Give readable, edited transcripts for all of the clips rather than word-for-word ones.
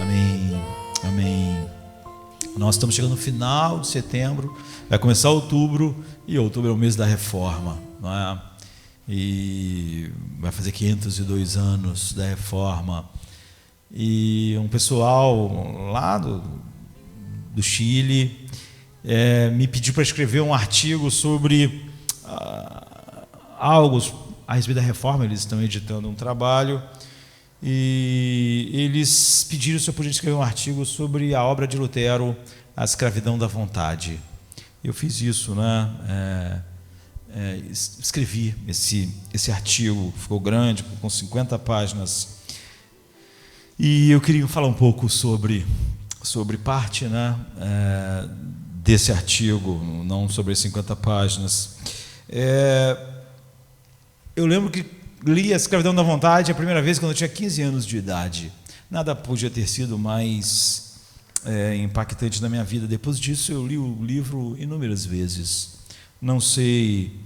Amém. Amém. Nós estamos chegando no final de setembro, vai começar outubro, e outubro é o mês da reforma, não é? E vai fazer 502 anos da reforma. E um pessoal lá do Chile me pediu para escrever um artigo sobre algo a respeito da reforma. Eles estão editando um trabalho e eles pediram se eu podia escrever um artigo sobre a obra de Lutero, A Escravidão da Vontade. Eu fiz isso, né? Escrevi esse artigo, ficou grande, com 50 páginas. E eu queria falar um pouco sobre parte, né, desse artigo, não sobre as 50 páginas. Eu lembro que li A Escravidão da Vontade a primeira vez quando eu tinha 15 anos de idade. Nada podia ter sido mais impactante na minha vida. Depois disso, eu li o livro inúmeras vezes. Não sei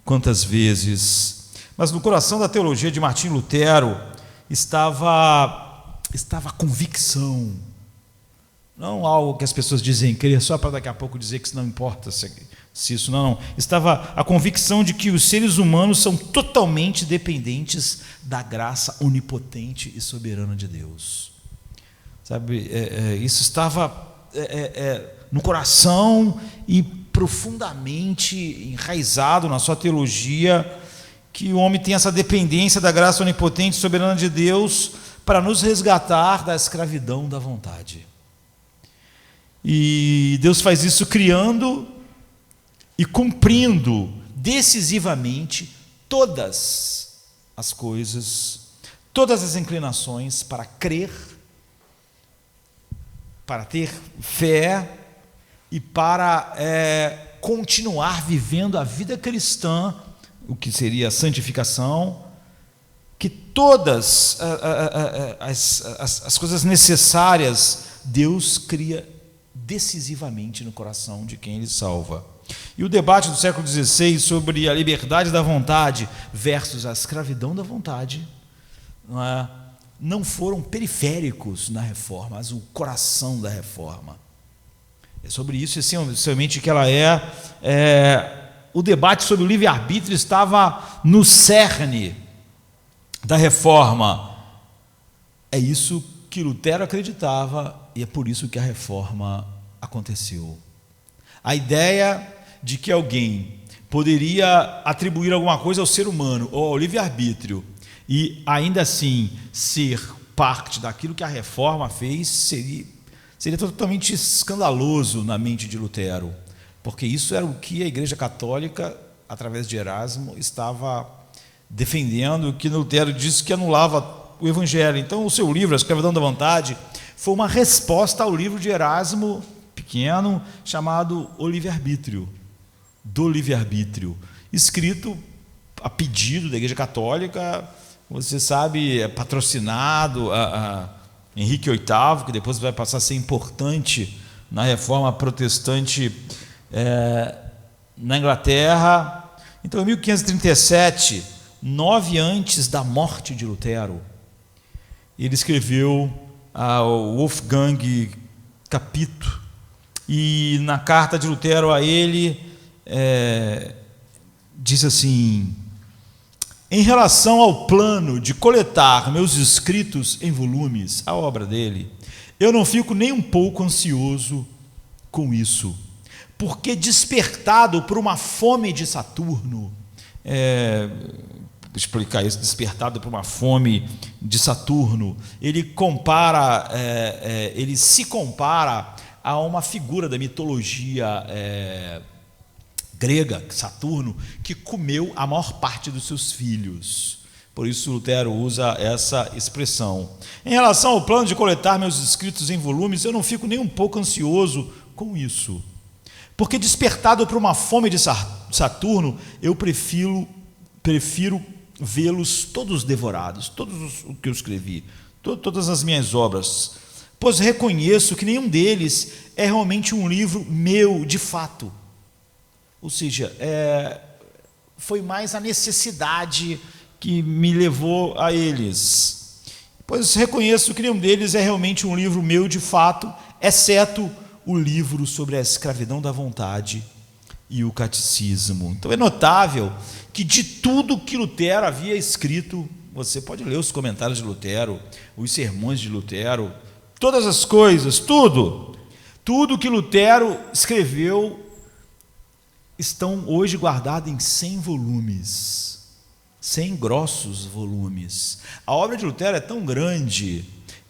quantas vezes. Mas no coração da teologia de Martinho Lutero estava a convicção. Não algo que as pessoas dizem crer só para daqui a pouco dizer que isso não importa se isso não. Estava a convicção de que os seres humanos são totalmente dependentes da graça onipotente e soberana de Deus. Sabe, isso estava no coração e profundamente enraizado na sua teologia, que o homem tem essa dependência da graça onipotente e soberana de Deus para nos resgatar da escravidão da vontade. E Deus faz isso criando e cumprindo decisivamente todas as coisas, todas as inclinações para crer, para ter fé e para continuar vivendo a vida cristã, o que seria a santificação, que todas as coisas necessárias Deus cria decisivamente no coração de quem Ele salva. E o debate do século XVI sobre a liberdade da vontade versus a escravidão da vontade não foram periféricos na reforma, mas o coração da reforma. É sobre isso, essencialmente, que ela o debate sobre o livre-arbítrio estava no cerne da reforma. É isso que Lutero acreditava e é por isso que a reforma aconteceu. A ideia de que alguém poderia atribuir alguma coisa ao ser humano ou ao livre-arbítrio e ainda assim ser parte daquilo que a reforma fez seria totalmente escandaloso na mente de Lutero, porque isso era o que a Igreja Católica, através de Erasmo, estava defendendo, que Lutero disse que anulava o Evangelho. Então, o seu livro, A Escravidão da Vontade, foi uma resposta ao livro de Erasmo, pequeno, chamado O Livre-Arbítrio, do Livre-Arbítrio, escrito a pedido da Igreja Católica, você sabe, patrocinado a Henrique VIII, que depois vai passar a ser importante na reforma protestante na Inglaterra. Então, em 1537, 9 antes da morte de Lutero, ele escreveu ao Wolfgang Capito, e na carta de Lutero a ele diz assim: em relação ao plano de coletar meus escritos em volumes, a obra dele, eu não fico nem um pouco ansioso com isso, porque despertado por uma fome de Saturno, explicar isso, despertado por uma fome de Saturno, ele se compara a uma figura da mitologia grega, Saturno, que comeu a maior parte dos seus filhos. Por isso Lutero usa essa expressão. Em relação ao plano de coletar meus escritos em volumes, eu não fico nem um pouco ansioso com isso, porque despertado por uma fome de Saturno, eu prefiro vê-los todos devorados, todos o que eu escrevi, todas as minhas obras, pois reconheço que nenhum deles é realmente um livro meu de fato. Ou seja, foi mais a necessidade que me levou a eles. pois reconheço que nenhum deles é realmente um livro meu de fato, exceto o livro sobre a escravidão da vontade e o catecismo. Então é notável que de tudo que Lutero havia escrito, você pode ler os comentários de Lutero, os sermões de Lutero, todas as coisas, tudo que Lutero escreveu estão hoje guardados em 100 volumes, 100 grossos volumes. A obra de Lutero é tão grande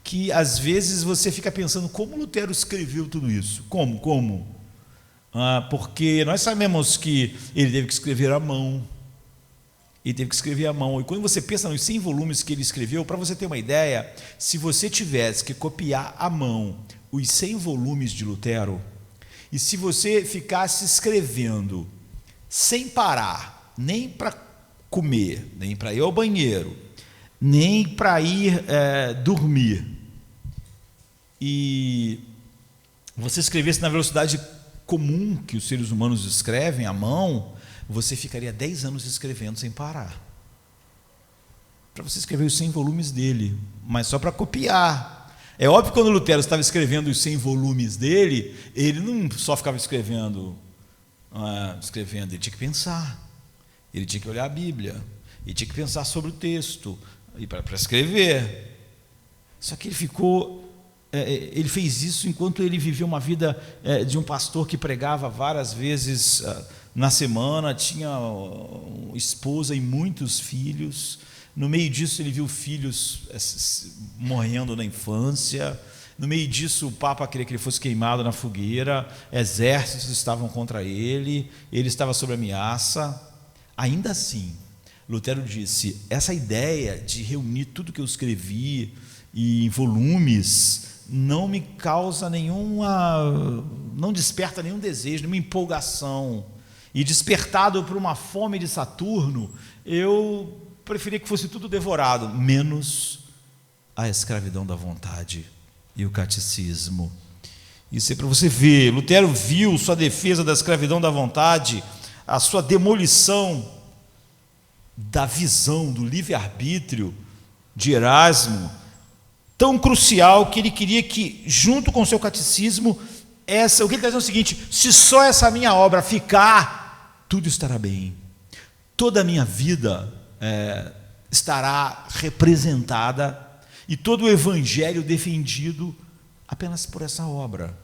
que às vezes você fica pensando como Lutero escreveu tudo isso. Como? Porque nós sabemos que ele teve que escrever à mão. E quando você pensa nos 100 volumes que ele escreveu, para você ter uma ideia, se você tivesse que copiar à mão os 100 volumes de Lutero, e se você ficasse escrevendo sem parar, nem para comer, nem para ir ao banheiro, nem para ir dormir, e você escrevesse na velocidade comum que os seres humanos escrevem à mão, você ficaria 10 anos escrevendo sem parar. Para você escrever os 100 volumes dele, mas só para copiar. É óbvio que quando Lutero estava escrevendo os 100 volumes dele, ele não só ficava escrevendo, ele tinha que pensar, ele tinha que olhar a Bíblia, ele tinha que pensar sobre o texto, para escrever. Só que ele fez isso enquanto ele viveu uma vida de um pastor que pregava várias vezes na semana, tinha esposa e muitos filhos. No meio disso ele viu filhos morrendo na infância. No meio disso o Papa queria que ele fosse queimado na fogueira, exércitos estavam contra ele, ele estava sob ameaça. Ainda assim, Lutero disse, essa ideia de reunir tudo que eu escrevi em volumes não me causa não desperta nenhum desejo, nenhuma empolgação. E despertado por uma fome de Saturno, eu preferia que fosse tudo devorado, menos a escravidão da vontade e o catecismo. Isso é para você ver. Lutero viu sua defesa da escravidão da vontade, a sua demolição da visão do livre-arbítrio de Erasmo, tão crucial que ele queria que, junto com o seu catecismo, o que ele está dizendo é o seguinte: se só essa minha obra ficar, tudo estará bem. Toda a minha vida estará representada e todo o evangelho defendido apenas por essa obra.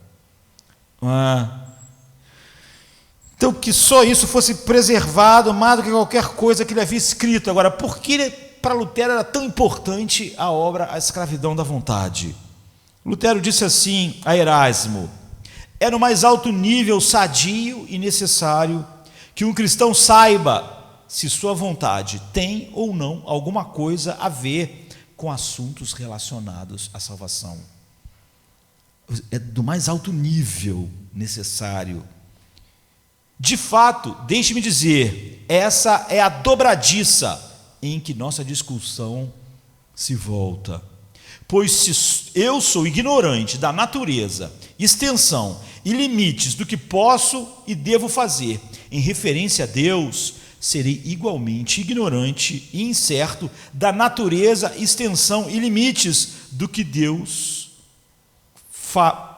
Então, que só isso fosse preservado mais do que qualquer coisa que ele havia escrito. Agora, por que para Lutero era tão importante a obra A Escravidão da Vontade? Lutero disse assim a Erasmo: é no mais alto nível sadio e necessário que um cristão saiba se sua vontade tem ou não alguma coisa a ver com assuntos relacionados à salvação. É do mais alto nível necessário. De fato, deixe-me dizer, essa é a dobradiça em que nossa discussão se volta. Pois se eu sou ignorante da natureza, extensão e limites do que posso e devo fazer em referência a Deus, serei igualmente ignorante e incerto da natureza, extensão e limites do que Deus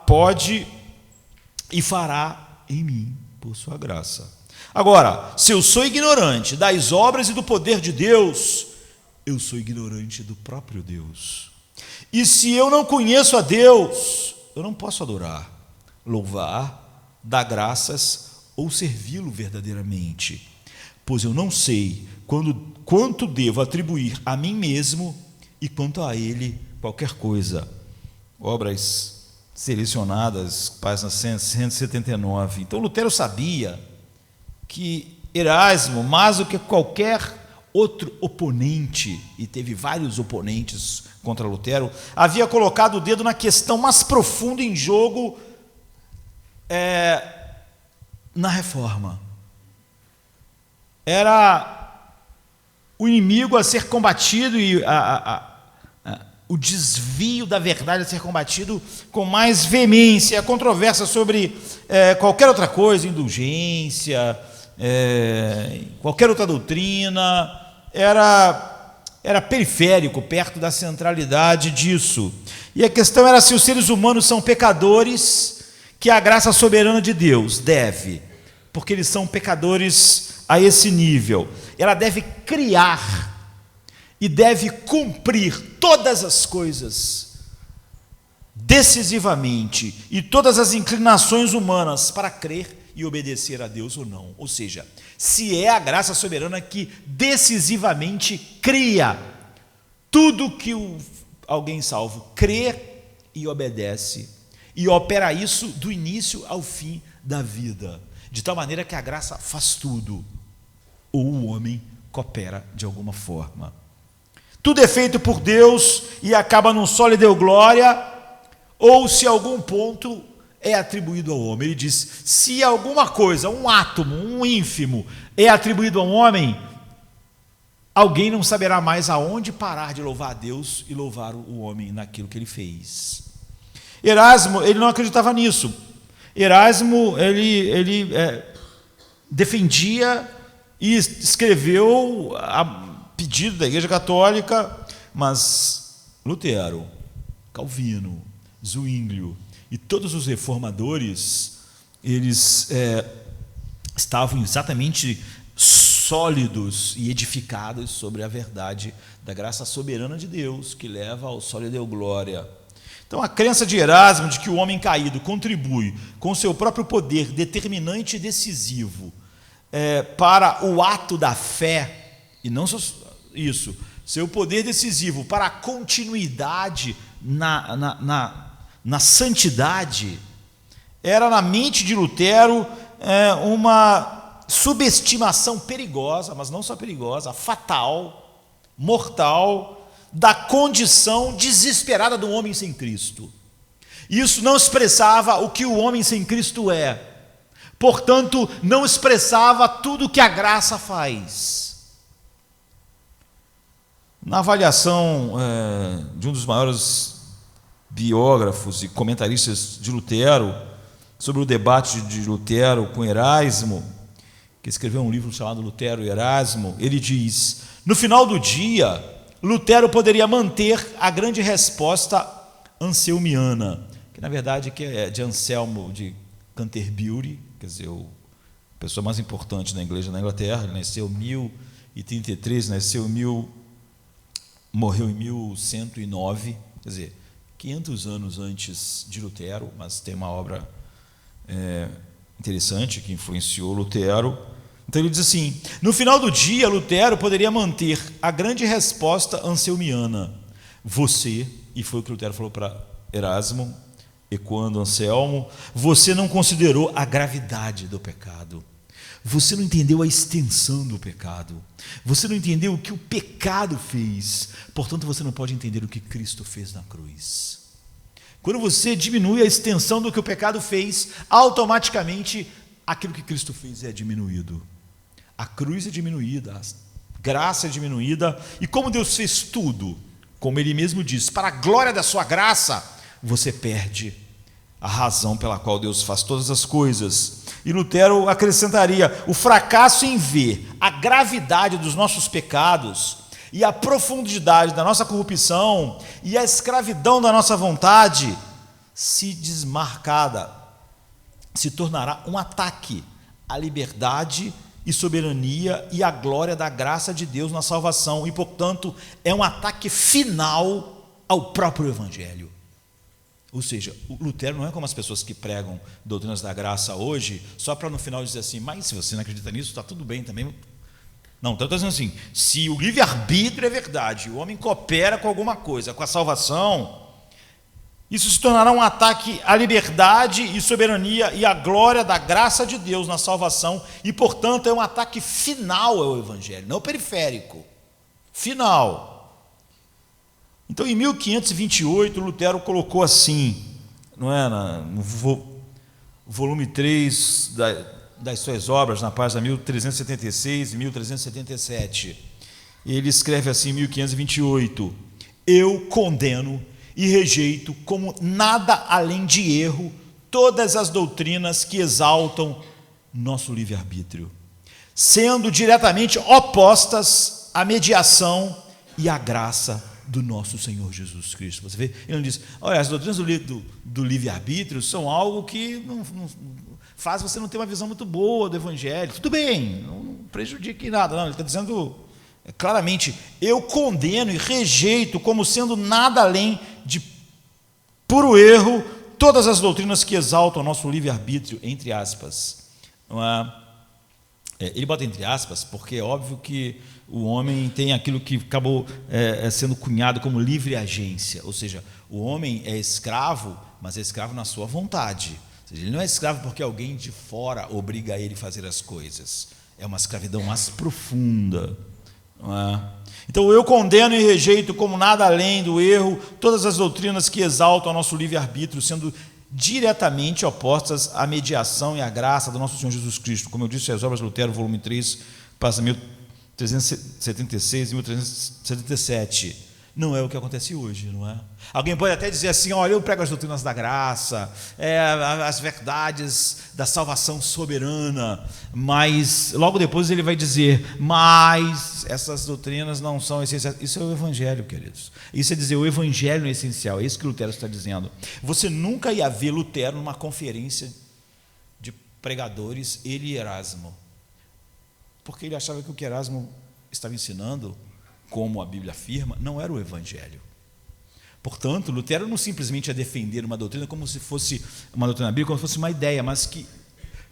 pode e fará em mim por sua graça. Agora, se eu sou ignorante das obras e do poder de Deus, eu sou ignorante do próprio Deus. E se eu não conheço a Deus, eu não posso adorar, louvar, dar graças ou servi-lo verdadeiramente, pois eu não sei quanto devo atribuir a mim mesmo e quanto a ele qualquer coisa. Obras selecionadas, página 179. Então Lutero sabia que Erasmo, mais do que qualquer outro oponente, e teve vários oponentes contra Lutero, havia colocado o dedo na questão mais profunda em jogo na reforma. Era o inimigo a ser combatido e o desvio da verdade a ser combatido com mais veemência. A controvérsia sobre qualquer outra coisa, indulgência, qualquer outra doutrina, era era periférico, perto da centralidade disso. E a questão era se os seres humanos são pecadores, que a graça soberana de Deus deve, porque eles são pecadores a esse nível. Ela deve criar e deve cumprir todas as coisas decisivamente e todas as inclinações humanas para crer e obedecer a Deus ou não. Ou seja, se é a graça soberana que decisivamente cria tudo que alguém salvo crê e obedece e opera isso do início ao fim da vida, de tal maneira que a graça faz tudo, ou o homem coopera de alguma forma. Tudo é feito por Deus e acaba num só lhe deu glória, ou se algum ponto é atribuído ao homem. Ele diz, se alguma coisa, um átomo, um ínfimo, é atribuído ao homem, alguém não saberá mais aonde parar de louvar a Deus e louvar o homem naquilo que ele fez. Erasmo, ele não acreditava nisso. Erasmo, ele defendia e escreveu a pedido da Igreja Católica, mas Lutero, Calvino, Zwinglio e todos os reformadores, eles estavam exatamente sólidos e edificados sobre a verdade da graça soberana de Deus, que leva ao só lhe deu glória. Então, a crença de Erasmo de que o homem caído contribui com seu próprio poder determinante e decisivo para o ato da fé, e não só isso, seu poder decisivo para a continuidade na santidade, era na mente de Lutero uma subestimação perigosa, mas não só perigosa, fatal, mortal, da condição desesperada do homem sem Cristo. Isso não expressava o que o homem sem Cristo é, portanto, não expressava tudo o que a graça faz. Na avaliação de um dos maiores biógrafos e comentaristas de Lutero, sobre o debate de Lutero com Erasmo, que escreveu um livro chamado Lutero e Erasmo, ele diz, no final do dia, Lutero poderia manter a grande resposta anselmiana, que na verdade é de Anselmo de Canterbury, quer dizer, a pessoa mais importante da igreja na Inglaterra. Ele nasceu em 1033, morreu em 1109, quer dizer, 500 anos antes de Lutero, mas tem uma obra interessante que influenciou Lutero. Então ele diz assim, no final do dia, Lutero poderia manter a grande resposta anselmiana. Você, e foi o que Lutero falou para Erasmo, ecoando Anselmo, você não considerou a gravidade do pecado. Você não entendeu a extensão do pecado. Você não entendeu o que o pecado fez. Portanto, você não pode entender o que Cristo fez na cruz. Quando você diminui a extensão do que o pecado fez, automaticamente aquilo que Cristo fez é diminuído. A cruz é diminuída, a graça é diminuída, e como Deus fez tudo, como Ele mesmo diz, para a glória da sua graça, você perde a razão pela qual Deus faz todas as coisas. E Lutero acrescentaria, o fracasso em ver a gravidade dos nossos pecados e a profundidade da nossa corrupção e a escravidão da nossa vontade, se desmarcada, se tornará um ataque à liberdade e soberania e à glória da graça de Deus na salvação, e portanto é um ataque final ao próprio Evangelho. Ou seja, o Lutero não é como as pessoas que pregam doutrinas da graça hoje, só para no final dizer assim, mas se você não acredita nisso, está tudo bem também. Não, está dizendo assim, se o livre-arbítrio é verdade, o homem coopera com alguma coisa, com a salvação, isso se tornará um ataque à liberdade e soberania e à glória da graça de Deus na salvação, e portanto é um ataque final ao Evangelho, não periférico, final. Então, em 1528, Lutero colocou assim, não é, no volume 3 das suas obras, na página 1376 e 1377, ele escreve assim, em 1528, eu condeno e rejeito como nada além de erro todas as doutrinas que exaltam nosso livre-arbítrio, sendo diretamente opostas à mediação e a graça do nosso Senhor Jesus Cristo. Você vê? Ele não diz, olha, as doutrinas do livre-arbítrio são algo que não faz você não ter uma visão muito boa do Evangelho. Tudo bem, não prejudica em nada. Não, ele está dizendo claramente, eu condeno e rejeito como sendo nada além de puro erro todas as doutrinas que exaltam o nosso livre-arbítrio, entre aspas. Não é? Ele bota entre aspas porque é óbvio que o homem tem aquilo que acabou sendo cunhado como livre agência, ou seja, o homem é escravo, mas é escravo na sua vontade. Ou seja, ele não é escravo porque alguém de fora obriga ele a fazer as coisas. É uma escravidão mais profunda. Não é? Então eu condeno e rejeito como nada além do erro todas as doutrinas que exaltam o nosso livre-arbítrio, sendo diretamente opostas à mediação e à graça do nosso Senhor Jesus Cristo. Como eu disse, as obras de Lutero, volume 3, passa 1376 e 1377. Não é o que acontece hoje, não é? Alguém pode até dizer assim, olha, eu prego as doutrinas da graça, as verdades da salvação soberana, mas logo depois ele vai dizer, mas essas doutrinas não são essenciais. Isso é o Evangelho, queridos. Isso é dizer, o Evangelho é essencial, é isso que Lutero está dizendo. Você nunca ia ver Lutero numa conferência de pregadores, ele e Erasmo, porque ele achava que o que Erasmo estava ensinando, como a Bíblia afirma, não era o Evangelho. Portanto, Lutero não simplesmente ia defender uma doutrina como se fosse uma doutrina bíblica, como se fosse uma ideia, mas que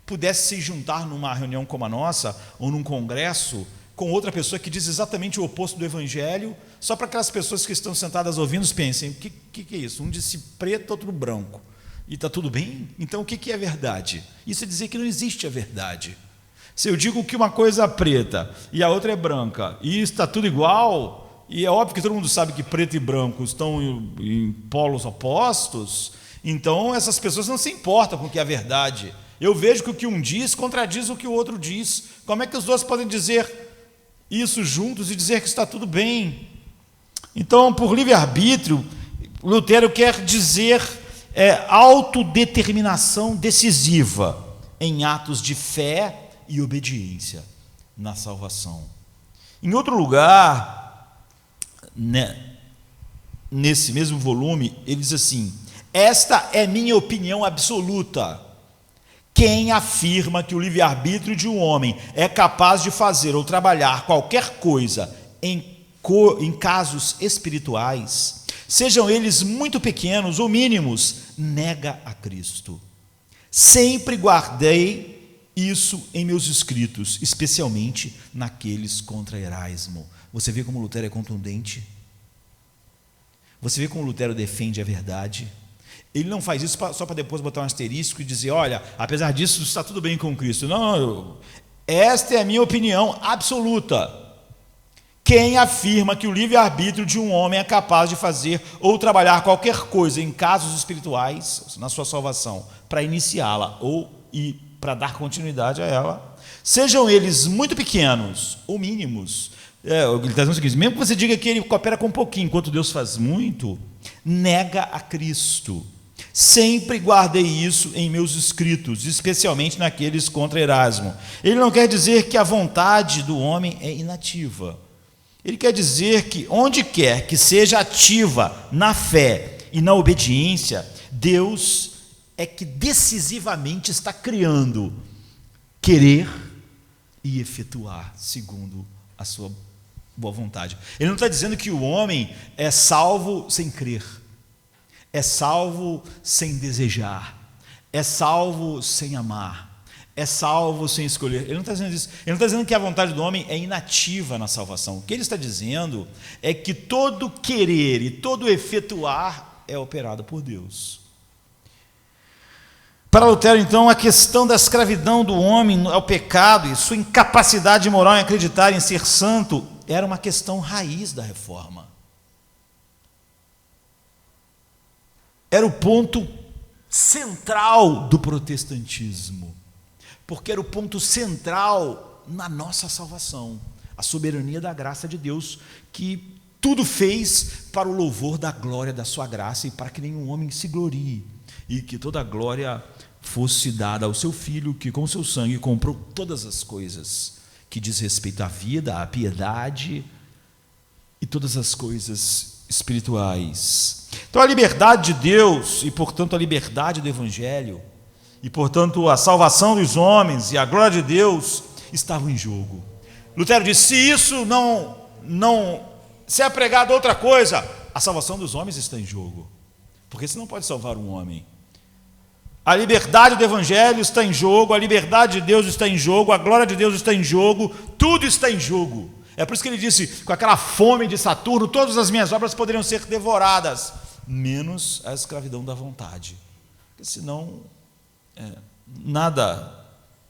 pudesse se juntar numa reunião como a nossa, ou num congresso, com outra pessoa que diz exatamente o oposto do Evangelho, só para aquelas pessoas que estão sentadas ouvindo pensem, o que é isso? Um disse preto, outro branco. E está tudo bem? Então o que é verdade? Isso é dizer que não existe a verdade. Se eu digo que uma coisa é preta e a outra é branca, e está tudo igual, e é óbvio que todo mundo sabe que preto e branco estão em polos opostos, então essas pessoas não se importam com o que é a verdade. Eu vejo que o que um diz contradiz o que o outro diz. Como é que os dois podem dizer isso juntos e dizer que está tudo bem? Então, por livre-arbítrio, Lutero quer dizer autodeterminação decisiva em atos de fé e obediência na salvação. Em outro lugar, nesse mesmo volume, ele diz assim, esta é minha opinião absoluta. Quem afirma que o livre-arbítrio de um homem é capaz de fazer ou trabalhar qualquer coisa em casos espirituais, sejam eles muito pequenos ou mínimos, nega a Cristo. Sempre guardei isso em meus escritos, especialmente naqueles contra Erasmo. Você vê como Lutero é contundente? Você vê como Lutero defende a verdade? Ele não faz isso só para depois botar um asterisco e dizer, olha, apesar disso está tudo bem com Cristo. Não, esta é a minha opinião absoluta. Quem afirma que o livre-arbítrio de um homem é capaz de fazer ou trabalhar qualquer coisa em casos espirituais, na sua salvação, para iniciá-la ou para dar continuidade a ela, sejam eles muito pequenos ou mínimos, ele está dizendo o seguinte, mesmo que você diga que ele coopera com um pouquinho, enquanto Deus faz muito, nega a Cristo. Sempre guardei isso em meus escritos, especialmente naqueles contra Erasmo. Ele não quer dizer que a vontade do homem é inativa. Ele quer dizer que onde quer que seja ativa na fé e na obediência, Deus é que decisivamente está criando querer e efetuar segundo a sua boa vontade. Ele não está dizendo que o homem é salvo sem crer, é salvo sem desejar, é salvo sem amar, é salvo sem escolher. Ele não está dizendo isso. Ele não está dizendo que a vontade do homem é inativa na salvação. O que ele está dizendo é que todo querer e todo efetuar é operado por Deus. Para Lutero, então, a questão da escravidão do homem ao pecado e sua incapacidade moral em acreditar em ser santo era uma questão raiz da reforma. Era o ponto central do protestantismo, porque era o ponto central na nossa salvação, a soberania da graça de Deus, que tudo fez para o louvor da glória da sua graça e para que nenhum homem se glorie, e que toda a glória fosse dada ao seu Filho, que com seu sangue comprou todas as coisas que diz respeito à vida, à piedade e todas as coisas espirituais. Então a liberdade de Deus e, portanto, a liberdade do Evangelho e, portanto, a salvação dos homens e a glória de Deus estavam em jogo. Lutero disse: se isso se é pregado outra coisa, a salvação dos homens está em jogo, porque você não pode salvar um homem. A liberdade do Evangelho está em jogo, a liberdade de Deus está em jogo, a glória de Deus está em jogo, tudo está em jogo. É por isso que ele disse, com aquela fome de Saturno, todas as minhas obras poderiam ser devoradas, menos a escravidão da vontade, porque senão nada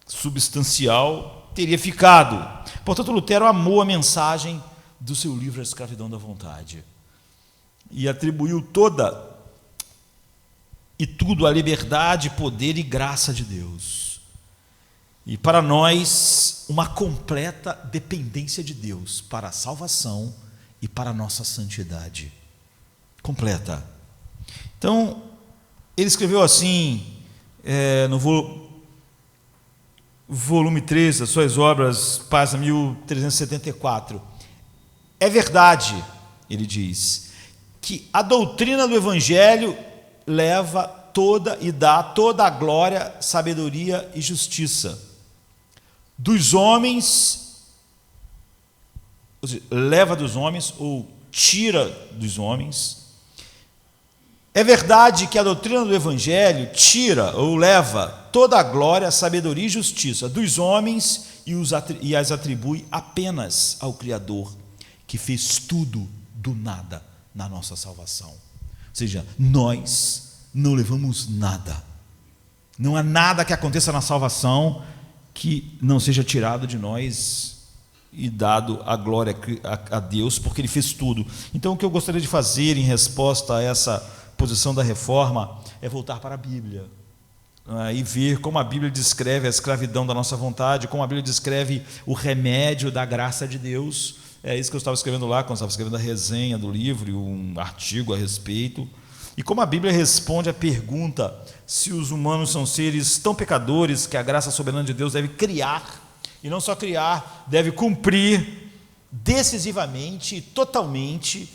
substancial teria ficado. Portanto, Lutero amou a mensagem do seu livro A Escravidão da Vontade e atribuiu toda e tudo à liberdade, poder e graça de Deus. E para nós, uma completa dependência de Deus para a salvação e para a nossa santidade. Completa. Então, ele escreveu assim, no volume 3 das suas obras, página 1374. É verdade, ele diz, que a doutrina do Evangelho leva toda e dá toda a glória, sabedoria e justiça dos homens, ou seja, leva dos homens ou tira dos homens. É verdade que a doutrina do Evangelho tira ou leva toda a glória, sabedoria e justiça dos homens e as atribui apenas ao Criador, que fez tudo do nada na nossa salvação. Ou seja, nós não levamos nada. Não há nada que aconteça na salvação que não seja tirado de nós e dado a glória a Deus, porque Ele fez tudo. Então, o que eu gostaria de fazer em resposta a essa posição da reforma é voltar para a Bíblia e ver como a Bíblia descreve a escravidão da nossa vontade, como a Bíblia descreve o remédio da graça de Deus. É isso que eu estava escrevendo lá, quando eu estava escrevendo a resenha do livro e um artigo a respeito. E como a Bíblia responde à pergunta se os humanos são seres tão pecadores que a graça soberana de Deus deve criar, e não só criar, deve cumprir decisivamente e totalmente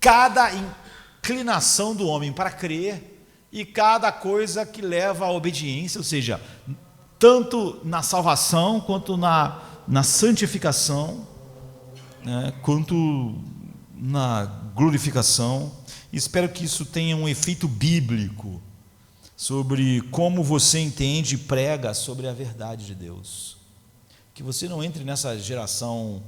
cada inclinação do homem para crer e cada coisa que leva à obediência, ou seja, tanto na salvação quanto na santificação, quanto na glorificação. Espero que isso tenha um efeito bíblico sobre como você entende e prega sobre a verdade de Deus. Que você não entre nessa geração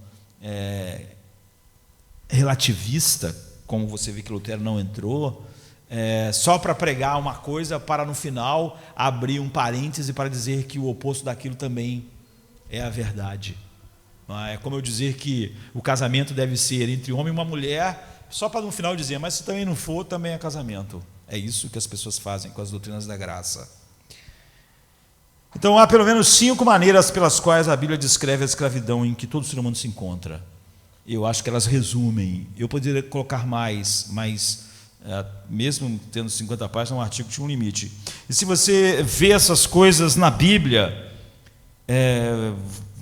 relativista, como você vê que Lutero não entrou, só para pregar uma coisa, para no final abrir um parêntese para dizer que o oposto daquilo também é a verdade. É como eu dizer que o casamento deve ser entre um homem e uma mulher, só para no final dizer, mas se também não for, também é casamento. É isso que as pessoas fazem com as doutrinas da graça. Então há pelo menos 5 maneiras pelas quais a Bíblia descreve a escravidão em que todo ser humano se encontra. Eu acho que elas resumem. Eu poderia colocar mais, mas mesmo tendo 50 páginas, um artigo tinha um limite. E se você vê essas coisas na Bíblia,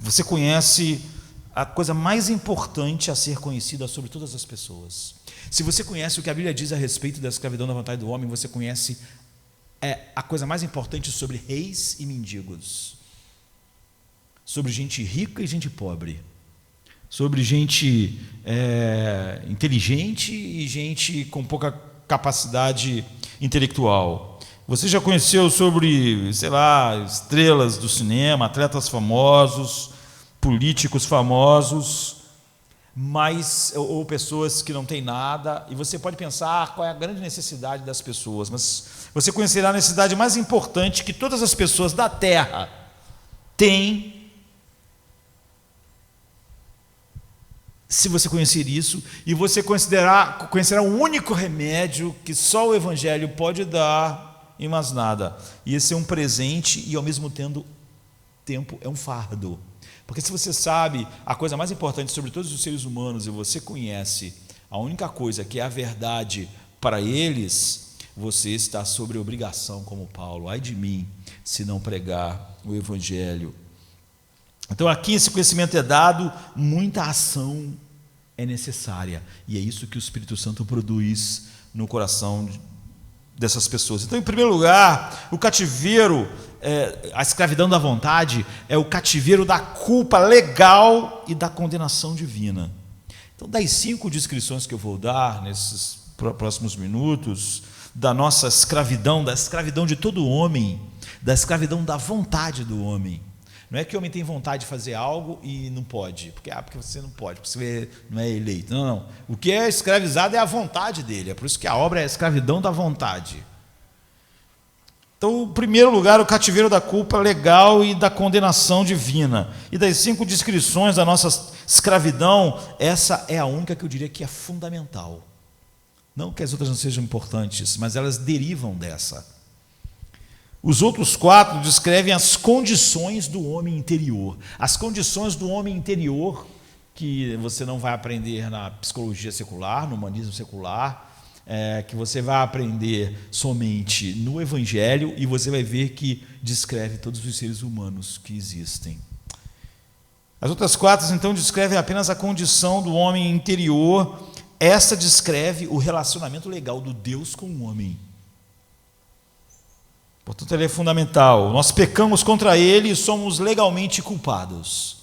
você conhece a coisa mais importante a ser conhecida sobre todas as pessoas. Se você conhece o que a Bíblia diz a respeito da escravidão da vontade do homem, você conhece a coisa mais importante sobre reis e mendigos, sobre gente rica e gente pobre, sobre gente inteligente e gente com pouca capacidade intelectual. Você já conheceu sobre, sei lá, estrelas do cinema, atletas famosos, políticos famosos, ou pessoas que não têm nada, e você pode pensar qual é a grande necessidade das pessoas, mas você conhecerá a necessidade mais importante que todas as pessoas da Terra têm, se você conhecer isso, e você conhecerá o único remédio que só o Evangelho pode dar e mais nada, e esse é um presente e ao mesmo tempo é um fardo. Porque se você sabe a coisa mais importante sobre todos os seres humanos e você conhece a única coisa que é a verdade para eles, você está sobre obrigação como Paulo. Ai de mim se não pregar o Evangelho. Então aqui esse conhecimento é dado, muita ação é necessária. E é isso que o Espírito Santo produz no coração dessas pessoas. Então, em primeiro lugar, o cativeiro, a escravidão da vontade, é o cativeiro da culpa legal e da condenação divina. Então, das 5 descrições que eu vou dar nesses próximos minutos, da nossa escravidão, da escravidão de todo homem, da escravidão da vontade do homem. Não é que o homem tem vontade de fazer algo e não pode, porque você não pode, porque você não é eleito. Não. O que é escravizado é a vontade dele, é por isso que a obra é a escravidão da vontade. Então, em primeiro lugar, o cativeiro da culpa legal e da condenação divina. E das 5 descrições da nossa escravidão, essa é a única que eu diria que é fundamental. Não que as outras não sejam importantes, mas elas derivam dessa. Os outros 4 descrevem as condições do homem interior. As condições do homem interior, que você não vai aprender na psicologia secular, no humanismo secular, que você vai aprender somente no Evangelho, e você vai ver que descreve todos os seres humanos que existem. As outras 4, então, descrevem apenas a condição do homem interior. Essa descreve o relacionamento legal do Deus com o homem. Portanto, ele é fundamental. Nós pecamos contra ele e somos legalmente culpados.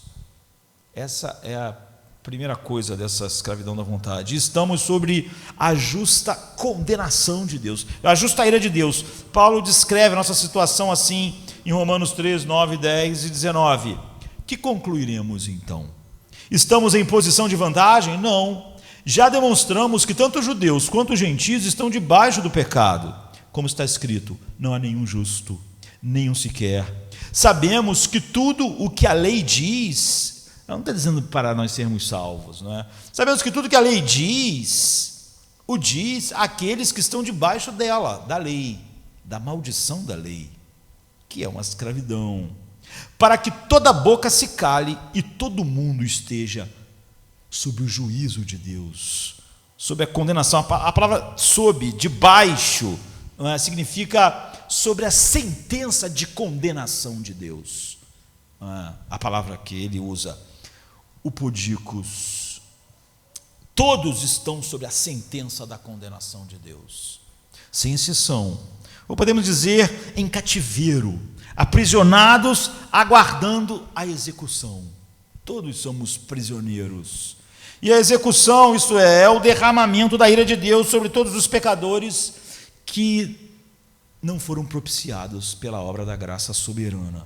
Essa é a primeira coisa dessa escravidão da vontade. Estamos sobre a justa condenação de Deus, a justa ira de Deus. Paulo descreve a nossa situação assim em Romanos 3, 9, 10 e 19. Que concluiremos então? Estamos em posição de vantagem? Não. Já demonstramos que tanto os judeus quanto os gentios estão debaixo do pecado. Como está escrito, não há nenhum justo, nenhum sequer. Sabemos que tudo o que a lei diz, ela não está dizendo para nós sermos salvos, não é? Sabemos que tudo que a lei diz, o diz àqueles que estão debaixo dela, da lei, da maldição da lei, que é uma escravidão, para que toda boca se cale e todo mundo esteja sob o juízo de Deus, sob a condenação. A palavra sob, debaixo, significa sobre a sentença de condenação de Deus. A palavra que ele usa, upodikos. Todos estão sob a sentença da condenação de Deus, sem exceção. Ou podemos dizer em cativeiro, aprisionados, aguardando a execução. Todos somos prisioneiros. E a execução, isto é o derramamento da ira de Deus sobre todos os pecadores que não foram propiciados pela obra da graça soberana.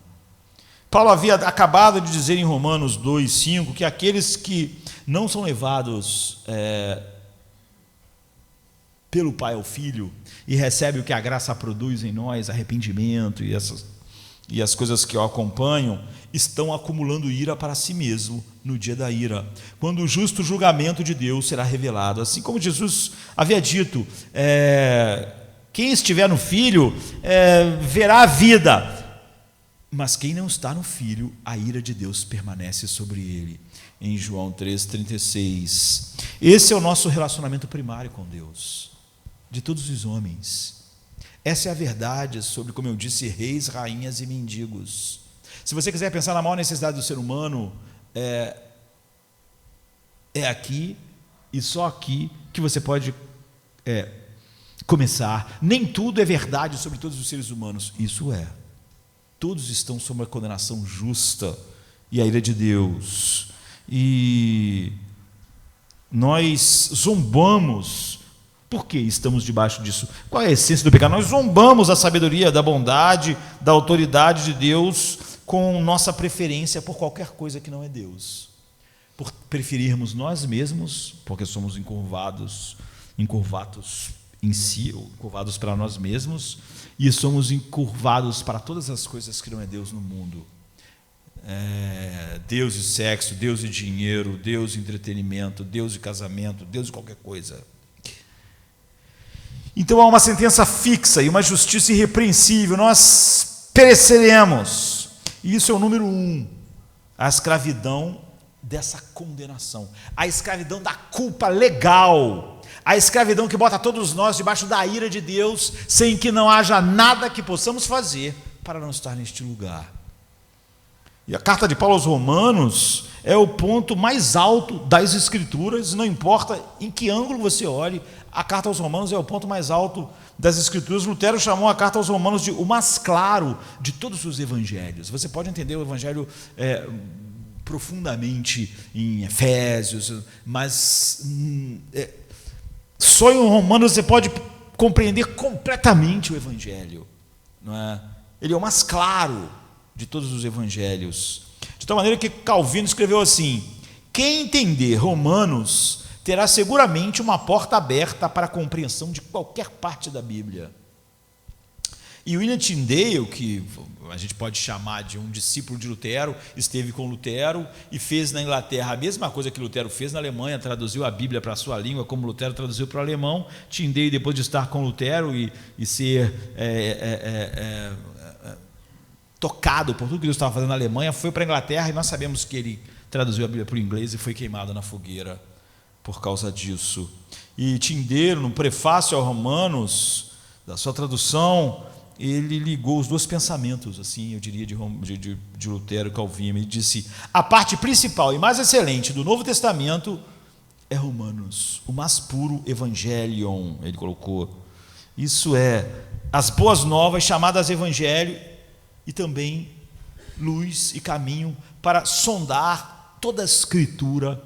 Paulo havia acabado de dizer em Romanos 2, 5, que aqueles que não são levados pelo Pai ao Filho e recebem o que a graça produz em nós, arrependimento e as coisas que o acompanham, estão acumulando ira para si mesmo no dia da ira, quando o justo julgamento de Deus será revelado. Assim como Jesus havia dito, quem estiver no Filho verá a vida, mas quem não está no Filho, a ira de Deus permanece sobre ele. Em João 3,36. Esse é o nosso relacionamento primário com Deus, de todos os homens. Essa é a verdade sobre, como eu disse, reis, rainhas e mendigos. Se você quiser pensar na maior necessidade do ser humano, é aqui e só aqui que você pode começar. Nem tudo é verdade sobre todos os seres humanos. Isso é. Todos estão sob a condenação justa e a ira de Deus. E nós zombamos. Por que estamos debaixo disso? Qual é a essência do pecado? Nós zombamos da sabedoria, da bondade, da autoridade de Deus com nossa preferência por qualquer coisa que não é Deus. Por preferirmos nós mesmos, porque somos encurvados em si, encurvados para nós mesmos, e somos encurvados para todas as coisas que não é Deus no mundo. Deus e sexo, Deus e dinheiro, Deus e entretenimento, Deus e casamento, Deus e qualquer coisa. Então há uma sentença fixa e uma justiça irrepreensível. Nós pereceremos. E isso é o número 1. A escravidão dessa condenação. A escravidão da culpa legal. A escravidão que bota todos nós debaixo da ira de Deus, sem que não haja nada que possamos fazer para não estar neste lugar. E a carta de Paulo aos Romanos é o ponto mais alto das Escrituras, não importa em que ângulo você olhe, a carta aos Romanos é o ponto mais alto das Escrituras. Lutero chamou a carta aos Romanos de o mais claro de todos os evangelhos. Você pode entender o evangelho profundamente em Efésios, mas só em Romanos você pode compreender completamente o evangelho, não é? Ele é o mais claro de todos os evangelhos, de tal maneira que Calvino escreveu assim: quem entender Romanos terá seguramente uma porta aberta para a compreensão de qualquer parte da Bíblia. E William Tyndale, que a gente pode chamar de um discípulo de Lutero, esteve com Lutero e fez na Inglaterra a mesma coisa que Lutero fez na Alemanha, traduziu a Bíblia para a sua língua, como Lutero traduziu para o alemão. Tyndale, depois de estar com Lutero e ser tocado por tudo que Deus estava fazendo na Alemanha, foi para a Inglaterra, e nós sabemos que ele traduziu a Bíblia para o inglês e foi queimado na fogueira por causa disso. E Tyndale, no prefácio aos Romanos, da sua tradução, ele ligou os dois pensamentos, assim, eu diria, de Lutero e Calvino. Ele disse: a parte principal e mais excelente do Novo Testamento é Romanos, o mais puro evangelion, ele colocou. Isso é, as boas novas chamadas evangelho, e também luz e caminho para sondar toda a Escritura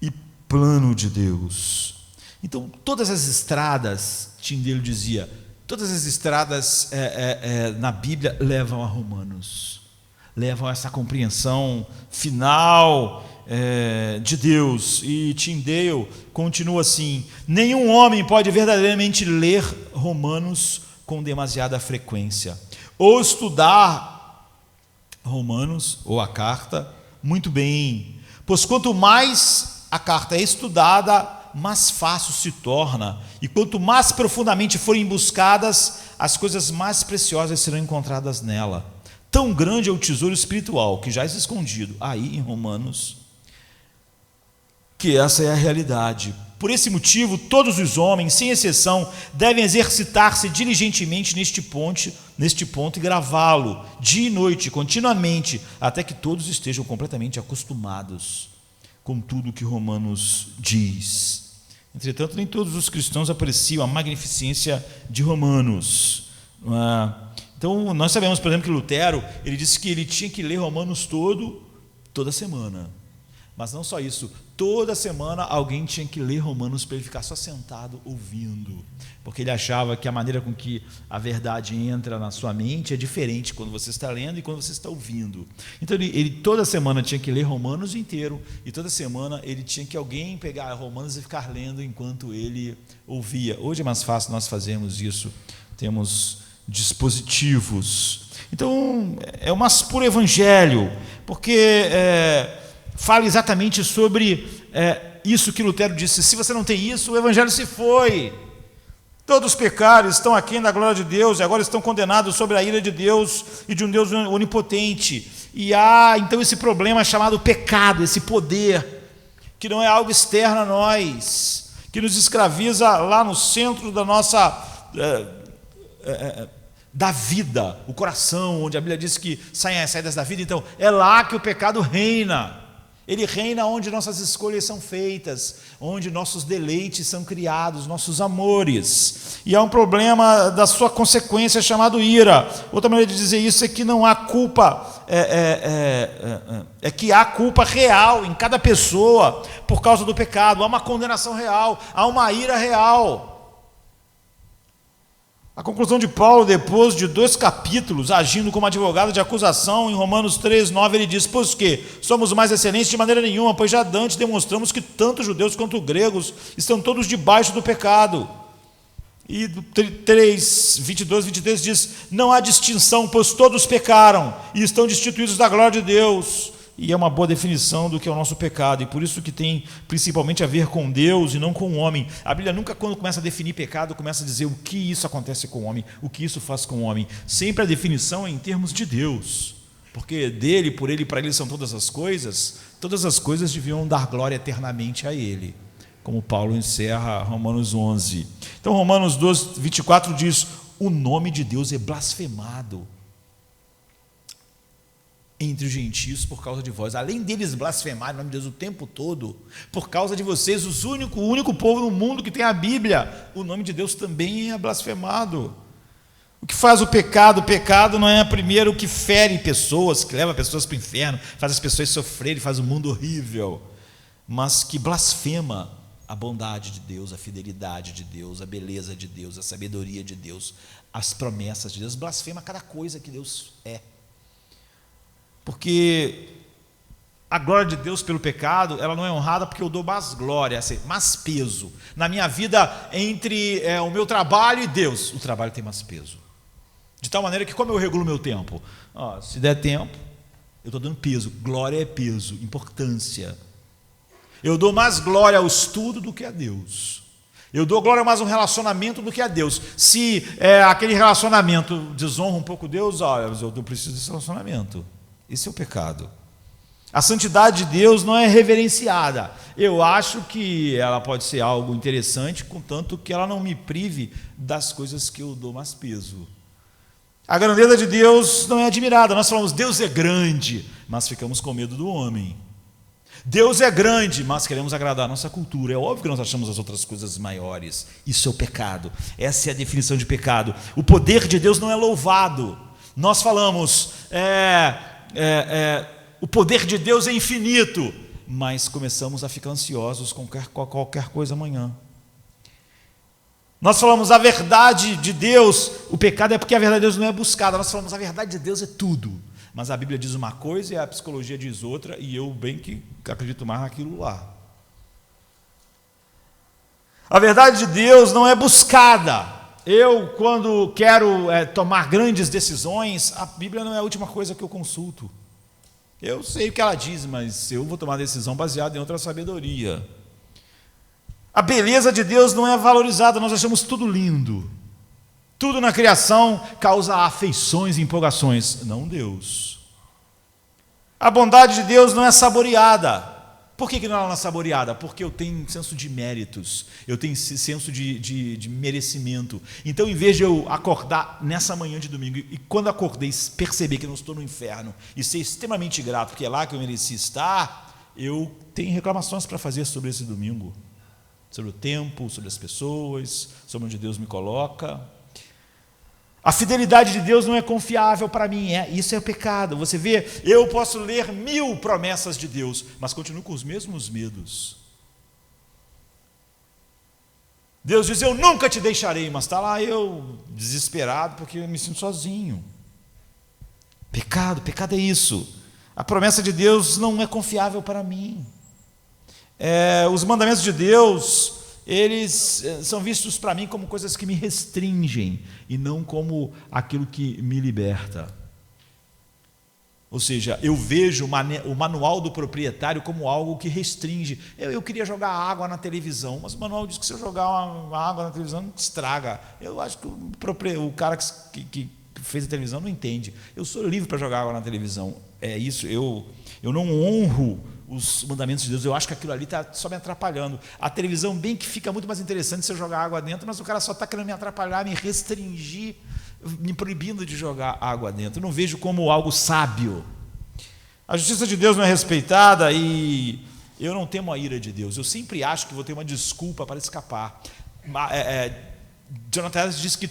e plano de Deus. Então, todas as estradas, Tyndale dizia, todas as estradas na Bíblia levam a Romanos, levam a essa compreensão final de Deus. E Tyndale continua assim: nenhum homem pode verdadeiramente ler Romanos com demasiada frequência, ou estudar Romanos, ou a carta, muito bem, pois quanto mais a carta é estudada, mais fácil se torna, e quanto mais profundamente forem buscadas, as coisas mais preciosas serão encontradas nela. Tão grande é o tesouro espiritual que já está escondido aí em Romanos, que essa é a realidade. Por esse motivo, todos os homens, sem exceção, devem exercitar-se diligentemente neste ponto e gravá-lo dia e noite, continuamente, até que todos estejam completamente acostumados com tudo o que Romanos diz. Entretanto, nem todos os cristãos apreciam a magnificência de Romanos. Então, nós sabemos, por exemplo, que Lutero, ele disse que ele tinha que ler Romanos toda semana. Mas não só isso, toda semana alguém tinha que ler Romanos para ele ficar só sentado ouvindo, porque ele achava que a maneira com que a verdade entra na sua mente é diferente quando você está lendo e quando você está ouvindo. Então ele toda semana tinha que ler Romanos inteiro, e toda semana ele tinha que alguém pegar Romanos e ficar lendo enquanto ele ouvia. Hoje é mais fácil nós fazermos isso, temos dispositivos. Então é o mais puro evangelho, porque fala exatamente sobre isso que Lutero disse: se você não tem isso, o evangelho se foi. Todos os pecados estão aquém da glória de Deus e agora estão condenados sobre a ira de Deus e de um Deus onipotente. E há então esse problema chamado pecado, esse poder, que não é algo externo a nós, que nos escraviza lá no centro da nossa da vida, o coração, onde a Bíblia diz que saem as saídas da vida. Então é lá que o pecado reina. Ele reina onde nossas escolhas são feitas, onde nossos deleites são criados, nossos amores. E há um problema da sua consequência chamado ira. Outra maneira de dizer isso é que não há culpa, é que há culpa real em cada pessoa por causa do pecado. Há uma condenação real, há uma ira real. A conclusão de Paulo, depois de 2 capítulos, agindo como advogado de acusação, em Romanos 3:9, ele diz: pois que somos mais excelentes de maneira nenhuma, pois já dantes demonstramos que tanto judeus quanto gregos estão todos debaixo do pecado. E 3:22-23 diz: não há distinção, pois todos pecaram e estão destituídos da glória de Deus. E é uma boa definição do que é o nosso pecado, e por isso que tem principalmente a ver com Deus e não com o homem. A Bíblia nunca, quando começa a definir pecado, começa a dizer o que isso acontece com o homem, o que isso faz com o homem. Sempre a definição é em termos de Deus, porque dele, por ele e para ele são todas as coisas deviam dar glória eternamente a ele, como Paulo encerra Romanos 11. Então Romanos 12:24 diz: o nome de Deus é blasfemado. entre os gentios por causa de vós, além deles blasfemarem o nome de Deus o tempo todo, por causa de vocês, o único povo no mundo que tem a Bíblia, o nome de Deus também é blasfemado. O que faz o pecado não é primeiro o que fere pessoas, que leva pessoas para o inferno, faz as pessoas sofrerem, faz o mundo horrível, mas que blasfema a bondade de Deus, a fidelidade de Deus, a beleza de Deus, a sabedoria de Deus, as promessas de Deus, blasfema cada coisa que Deus é. Porque a glória de Deus pelo pecado, ela não é honrada porque eu dou mais glória, mais peso. Na minha vida, entre o meu trabalho e Deus, o trabalho tem mais peso. De tal maneira que, como eu regulo meu tempo? Se der tempo, eu estou dando peso. Glória é peso, importância. Eu dou mais glória ao estudo do que a Deus. Eu dou glória mais ao relacionamento do que a Deus. Se aquele relacionamento desonra um pouco Deus, olha, eu preciso desse relacionamento. Esse é o pecado. A santidade de Deus não é reverenciada. Eu acho que ela pode ser algo interessante, contanto que ela não me prive das coisas que eu dou mais peso. A grandeza de Deus não é admirada. Nós falamos, Deus é grande, mas ficamos com medo do homem. Deus é grande, mas queremos agradar a nossa cultura. É óbvio que nós achamos as outras coisas maiores. Isso é o pecado. Essa é a definição de pecado. O poder de Deus não é louvado. Nós falamos, o poder de Deus é infinito, mas começamos a ficar ansiosos com qualquer coisa amanhã. Nós falamos a verdade de Deus, o pecado é porque a verdade de Deus não é buscada. Nós falamos a verdade de Deus é tudo, mas a Bíblia diz uma coisa e a psicologia diz outra, e eu bem que acredito mais naquilo lá. A verdade de Deus não é buscada. Eu, quando quero tomar grandes decisões, a Bíblia não é a última coisa que eu consulto. Eu sei o que ela diz, mas eu vou tomar decisão baseada em outra sabedoria. A beleza de Deus não é valorizada, nós achamos tudo lindo. Tudo na criação causa afeições e empolgações, não Deus. A bondade de Deus não é saboreada. Por que não é saboreada? Porque eu tenho senso de méritos, eu tenho senso de merecimento. Então, em vez de eu acordar nessa manhã de domingo, e quando acordei perceber que não estou no inferno, e ser extremamente grato, porque é lá que eu mereci estar, eu tenho reclamações para fazer sobre esse domingo. Sobre o tempo, sobre as pessoas, sobre onde Deus me coloca. A fidelidade de Deus não é confiável para mim, isso é o pecado. Você vê, eu posso ler 1000 promessas de Deus, mas continuo com os mesmos medos. Deus diz, eu nunca te deixarei, mas está lá eu desesperado porque eu me sinto sozinho. Pecado é isso. A promessa de Deus não é confiável para mim. Os mandamentos de Deus, eles são vistos para mim como coisas que me restringem e não como aquilo que me liberta. Ou seja, eu vejo o manual do proprietário como algo que restringe. Eu queria jogar água na televisão, mas o manual diz que se eu jogar uma água na televisão, estraga. Eu acho que o cara que fez a televisão não entende. Eu sou livre para jogar água na televisão. É isso, eu não honro os mandamentos de Deus, eu acho que aquilo ali está só me atrapalhando. A televisão bem que fica muito mais interessante se eu jogar água dentro, mas o cara só está querendo me atrapalhar, me restringir, me proibindo de jogar água dentro. Eu não vejo como algo sábio. A justiça de Deus não é respeitada e eu não temo a ira de Deus. Eu sempre acho que vou ter uma desculpa para escapar. Jonathan Edwards diz que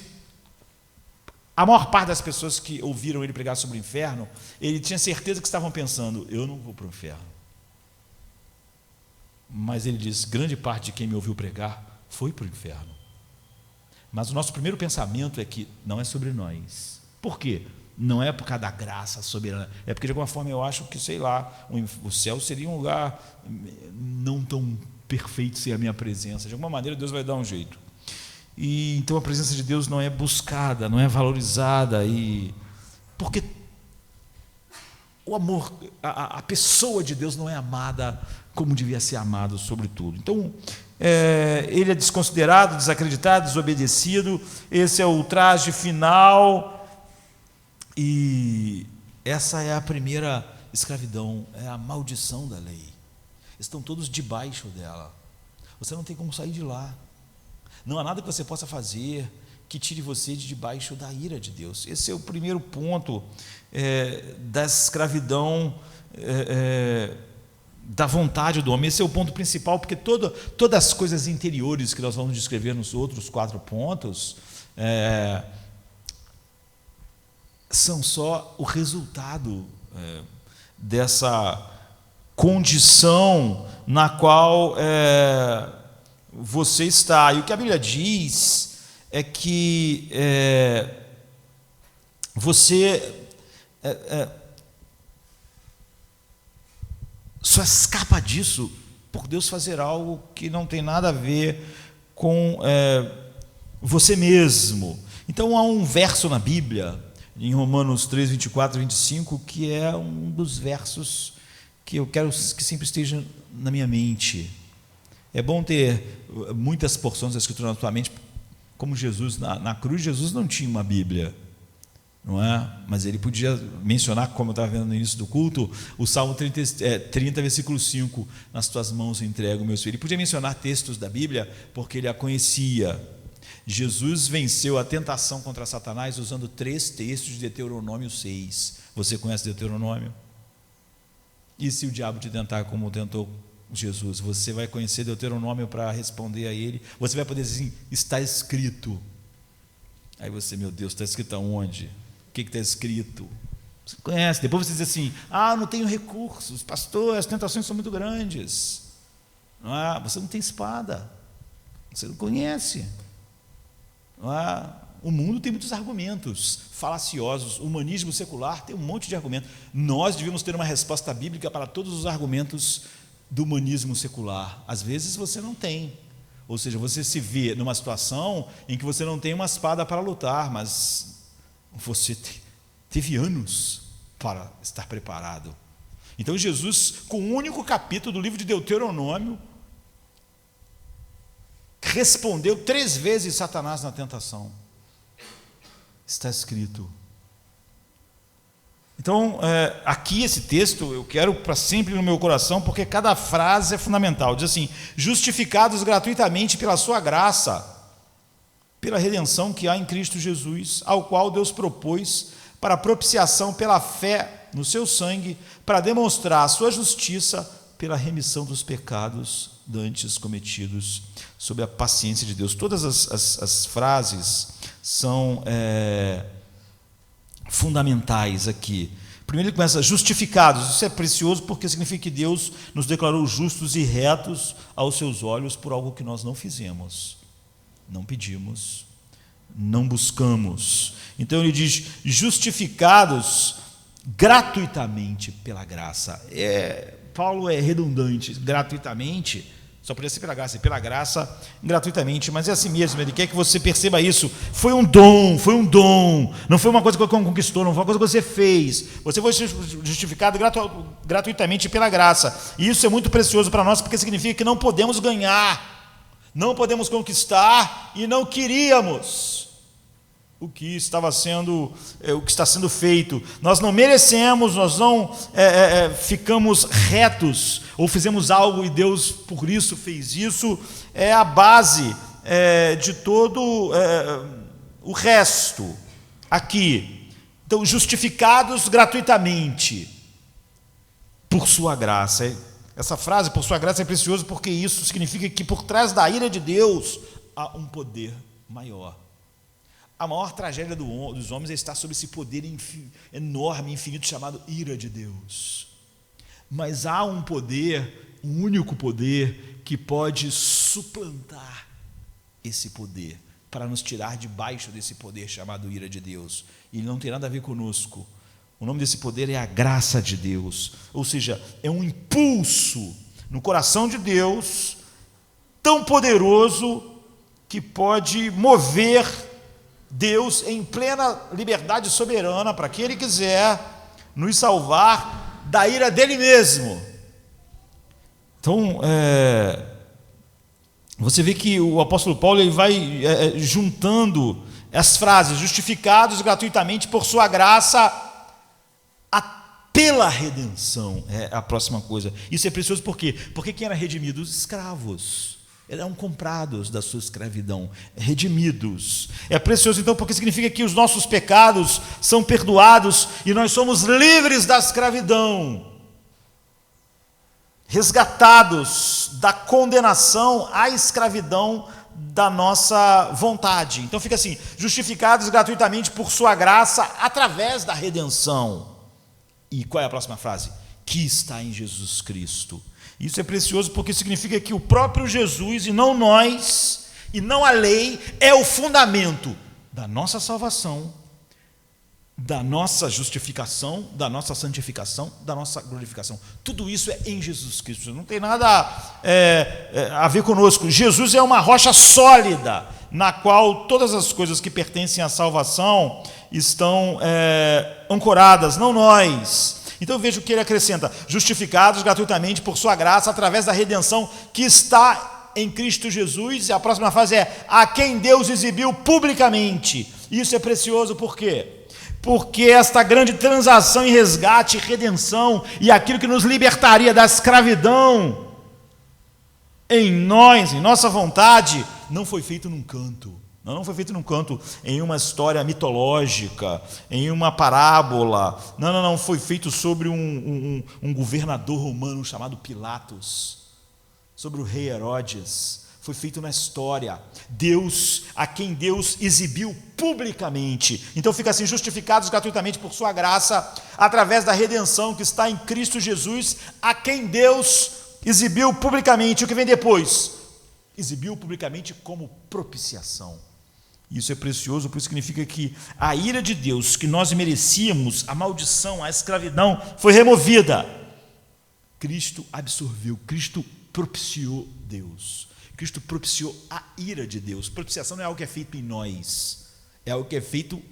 a maior parte das pessoas que ouviram ele pregar sobre o inferno, ele tinha certeza que estavam pensando, eu não vou para o inferno. Mas ele diz, grande parte de quem me ouviu pregar foi para o inferno. Mas o nosso primeiro pensamento é que não é sobre nós. Por quê? Não é por causa da graça soberana, é porque de alguma forma eu acho que, sei lá, o céu seria um lugar não tão perfeito sem a minha presença. De alguma maneira Deus vai dar um jeito. E então a presença de Deus não é buscada, não é valorizada, porque o amor, a pessoa de Deus não é amada como devia ser amado, sobretudo. Então, ele é desconsiderado, desacreditado, desobedecido. Esse é o ultraje final. E essa é a primeira escravidão, é a maldição da lei. Estão todos debaixo dela. Você não tem como sair de lá. Não há nada que você possa fazer que tire você de debaixo da ira de Deus. Esse é o primeiro ponto da escravidão da vontade do homem. Esse é o ponto principal, porque todas as coisas interiores que nós vamos descrever nos outros 4 pontos são só o resultado dessa condição na qual você está. E o que a Bíblia diz é que você só escapa disso por Deus fazer algo que não tem nada a ver com você mesmo. Então há um verso na Bíblia, em Romanos 3, 24 e 25, que é um dos versos que eu quero que sempre esteja na minha mente. É bom ter muitas porções da Escritura na tua mente. Como Jesus, na cruz, Jesus não tinha uma Bíblia, não é? Mas ele podia mencionar, como eu estava vendo no início do culto, o Salmo 30, versículo 5, nas tuas mãos eu entrego o meu filho. Ele podia mencionar textos da Bíblia, porque ele a conhecia. Jesus venceu a tentação contra Satanás usando 3 textos de Deuteronômio 6. Você conhece Deuteronômio? E se o diabo te tentar como tentou Jesus, você vai conhecer Deuteronômio para responder a ele. Você vai poder dizer assim: está escrito. Aí você, meu Deus, está escrito aonde? O que está escrito? Você conhece. Depois você diz assim: não tenho recursos, pastor, as tentações são muito grandes. Você não tem espada, você não conhece. O mundo tem muitos argumentos falaciosos. O humanismo secular tem um monte de argumentos. Nós devíamos ter uma resposta bíblica para todos os argumentos do humanismo secular. Às vezes você não tem, ou seja, você se vê numa situação em que você não tem uma espada para lutar, mas você teve anos para estar preparado. Então Jesus, com um único capítulo do livro de Deuteronômio, respondeu 3 vezes Satanás na tentação. Está escrito. Então, aqui esse texto eu quero para sempre no meu coração, porque cada frase é fundamental. Diz assim: justificados gratuitamente pela sua graça, pela redenção que há em Cristo Jesus, ao qual Deus propôs para propiciação pela fé no seu sangue, para demonstrar a sua justiça pela remissão dos pecados dantes cometidos sob a paciência de Deus. Todas as frases são fundamentais aqui. Primeiro ele começa: justificados. Isso é precioso porque significa que Deus nos declarou justos e retos aos seus olhos por algo que nós não fizemos, não pedimos, não buscamos. Então ele diz: justificados gratuitamente pela graça. Paulo é redundante. Gratuitamente só podia ser pela graça gratuitamente, mas é assim mesmo. Ele quer que você perceba isso. Foi um dom, não foi uma coisa que você conquistou, não foi uma coisa que você fez. Você foi justificado gratuitamente pela graça, e isso é muito precioso para nós, porque significa que não podemos ganhar, não podemos conquistar, e não queríamos o que está sendo feito. Nós não merecemos, nós não ficamos retos, ou fizemos algo e Deus por isso fez isso. É a base de todo o resto aqui. Então, justificados gratuitamente por sua graça. Essa frase, por sua graça, é precioso, porque isso significa que por trás da ira de Deus há um poder maior. A maior tragédia dos homens é estar sob esse poder enorme, infinito, chamado ira de Deus. Mas há um poder, um único poder, que pode suplantar esse poder, para nos tirar debaixo desse poder chamado ira de Deus. E ele não tem nada a ver conosco. O nome desse poder é a graça de Deus. Ou seja, é um impulso no coração de Deus tão poderoso que pode mover Deus em plena liberdade soberana para que Ele quiser nos salvar da ira dele mesmo. Então, você vê que o apóstolo Paulo ele vai juntando as frases: justificados gratuitamente por sua graça, pela redenção, é a próxima coisa. Isso é precioso por quê? Porque quem era redimido? Os escravos. eram comprados da sua escravidão, redimidos. É precioso então porque significa que os nossos pecados são perdoados e nós somos livres da escravidão, resgatados da condenação à escravidão da nossa vontade. Então fica assim: justificados gratuitamente por sua graça através da redenção. E qual é a próxima frase? Que está em Jesus Cristo. Isso é precioso porque significa que o próprio Jesus, e não nós, e não a lei, é o fundamento da nossa salvação, da nossa justificação, da nossa santificação, da nossa glorificação. Tudo isso é em Jesus Cristo. Não tem nada a ver conosco. Jesus é uma rocha sólida, na qual todas as coisas que pertencem à salvação estão ancoradas, não nós. Então veja o que ele acrescenta: justificados gratuitamente por sua graça, através da redenção que está em Cristo Jesus. E a próxima frase é: a quem Deus exibiu publicamente. Isso é precioso por quê? Porque esta grande transação e resgate, redenção, e aquilo que nos libertaria da escravidão em nós, em nossa vontade, não foi feito num canto. Não foi feito num canto, em uma história mitológica, em uma parábola. Não, foi feito sobre um governador romano chamado Pilatos, sobre o rei Herodes. Foi feito na história. Deus, a quem Deus exibiu publicamente. Então fica assim: justificados gratuitamente por sua graça, através da redenção que está em Cristo Jesus, a quem Deus exibiu publicamente. O que vem depois? Exibiu publicamente como propiciação. Isso é precioso, porque significa que a ira de Deus que nós merecíamos, a maldição, a escravidão, foi removida. Cristo absorveu, Cristo propiciou Deus. Cristo propiciou a ira de Deus. Propiciação não é algo que é feito em nós, é algo que é feito,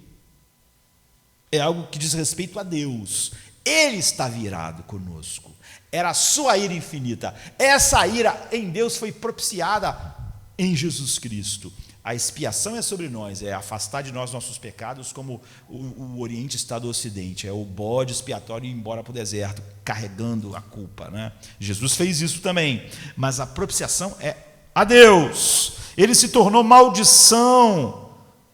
é algo que diz respeito a Deus. Ele estava irado conosco, era a sua ira infinita. Essa ira em Deus foi propiciada em Jesus Cristo. A expiação é sobre nós, é afastar de nós nossos pecados, como o Oriente está do Ocidente, é o bode expiatório ir embora para o deserto, carregando a culpa, né? Jesus fez isso também, mas a propiciação é a Deus. Ele se tornou maldição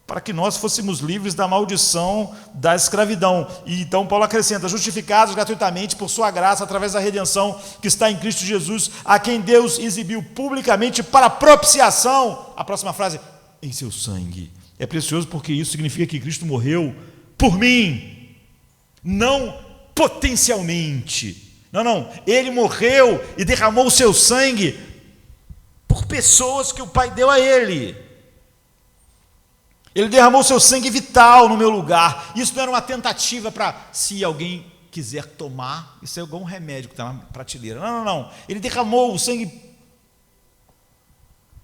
para que nós fôssemos livres da maldição da escravidão. E então Paulo acrescenta: justificados gratuitamente por sua graça, através da redenção que está em Cristo Jesus, a quem Deus exibiu publicamente para propiciação. A próxima frase: em seu sangue. É precioso porque isso significa que Cristo morreu por mim, não potencialmente. Não, ele morreu e derramou o seu sangue por pessoas que o Pai deu a ele. Ele derramou o seu sangue vital no meu lugar. Isso não era uma tentativa para, se alguém quiser tomar, isso é igual um remédio que está na prateleira. Não. Ele derramou o sangue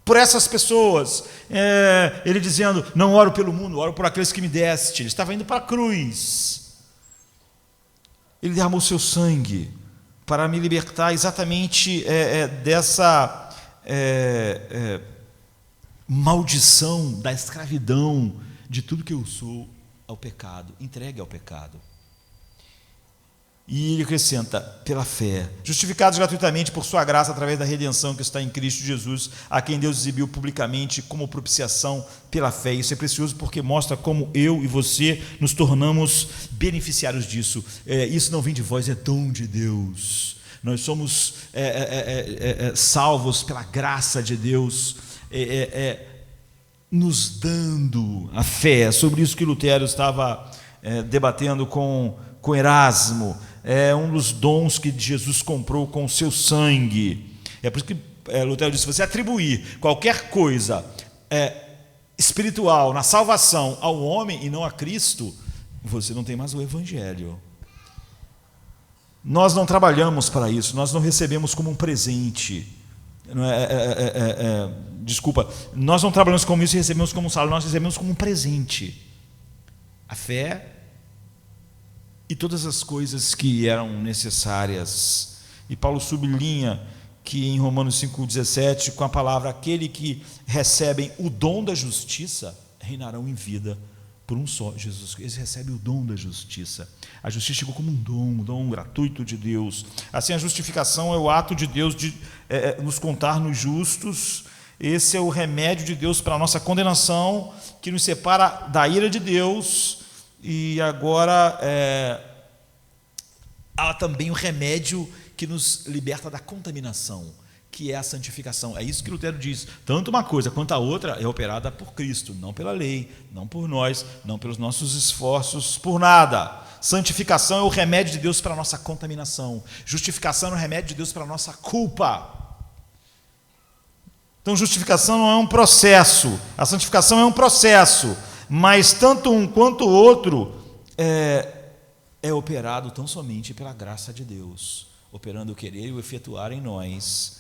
por essas pessoas. Ele dizendo: não oro pelo mundo, oro por aqueles que me deste. Ele estava indo para a cruz. Ele derramou o seu sangue para me libertar exatamente dessa maldição da escravidão, de tudo que eu sou ao pecado, entregue ao pecado. E ele acrescenta: pela fé, justificados gratuitamente por sua graça, através da redenção que está em Cristo Jesus, a quem Deus exibiu publicamente como propiciação pela fé. Isso é precioso porque mostra como eu e você nos tornamos beneficiários disso. Isso não vem de vós, é dom de Deus. Nós somos salvos pela graça de Deus, nos dando a fé. Sobre isso que Lutero estava debatendo com Erasmo. É um dos dons que Jesus comprou com o seu sangue. É por isso que Lutero disse: você atribuir qualquer coisa espiritual na salvação ao homem e não a Cristo, você não tem mais o Evangelho. Nós não trabalhamos para isso, nós não recebemos como um presente. Nós não trabalhamos como isso e recebemos como um salário, nós recebemos como um presente. A fé e todas as coisas que eram necessárias. E Paulo sublinha que em Romanos 5,17, com a palavra: aquele que recebem o dom da justiça reinarão em vida por um só, Jesus. Eles recebem o dom da justiça. A justiça chegou como um dom gratuito de Deus. Assim, a justificação é o ato de Deus de nos contar-nos justos, Esse é o remédio de Deus para a nossa condenação, que nos separa da ira de Deus. E agora há também o remédio que nos liberta da contaminação, que é a santificação. É isso que Lutero diz. Tanto uma coisa quanto a outra é operada por Cristo, não pela lei, não por nós, não pelos nossos esforços, por nada. Santificação é o remédio de Deus para a nossa contaminação. Justificação é o remédio de Deus para a nossa culpa. Então, justificação não é um processo. A santificação é um processo. Mas tanto um quanto o outro é operado tão somente pela graça de Deus, operando o querer e o efetuar em nós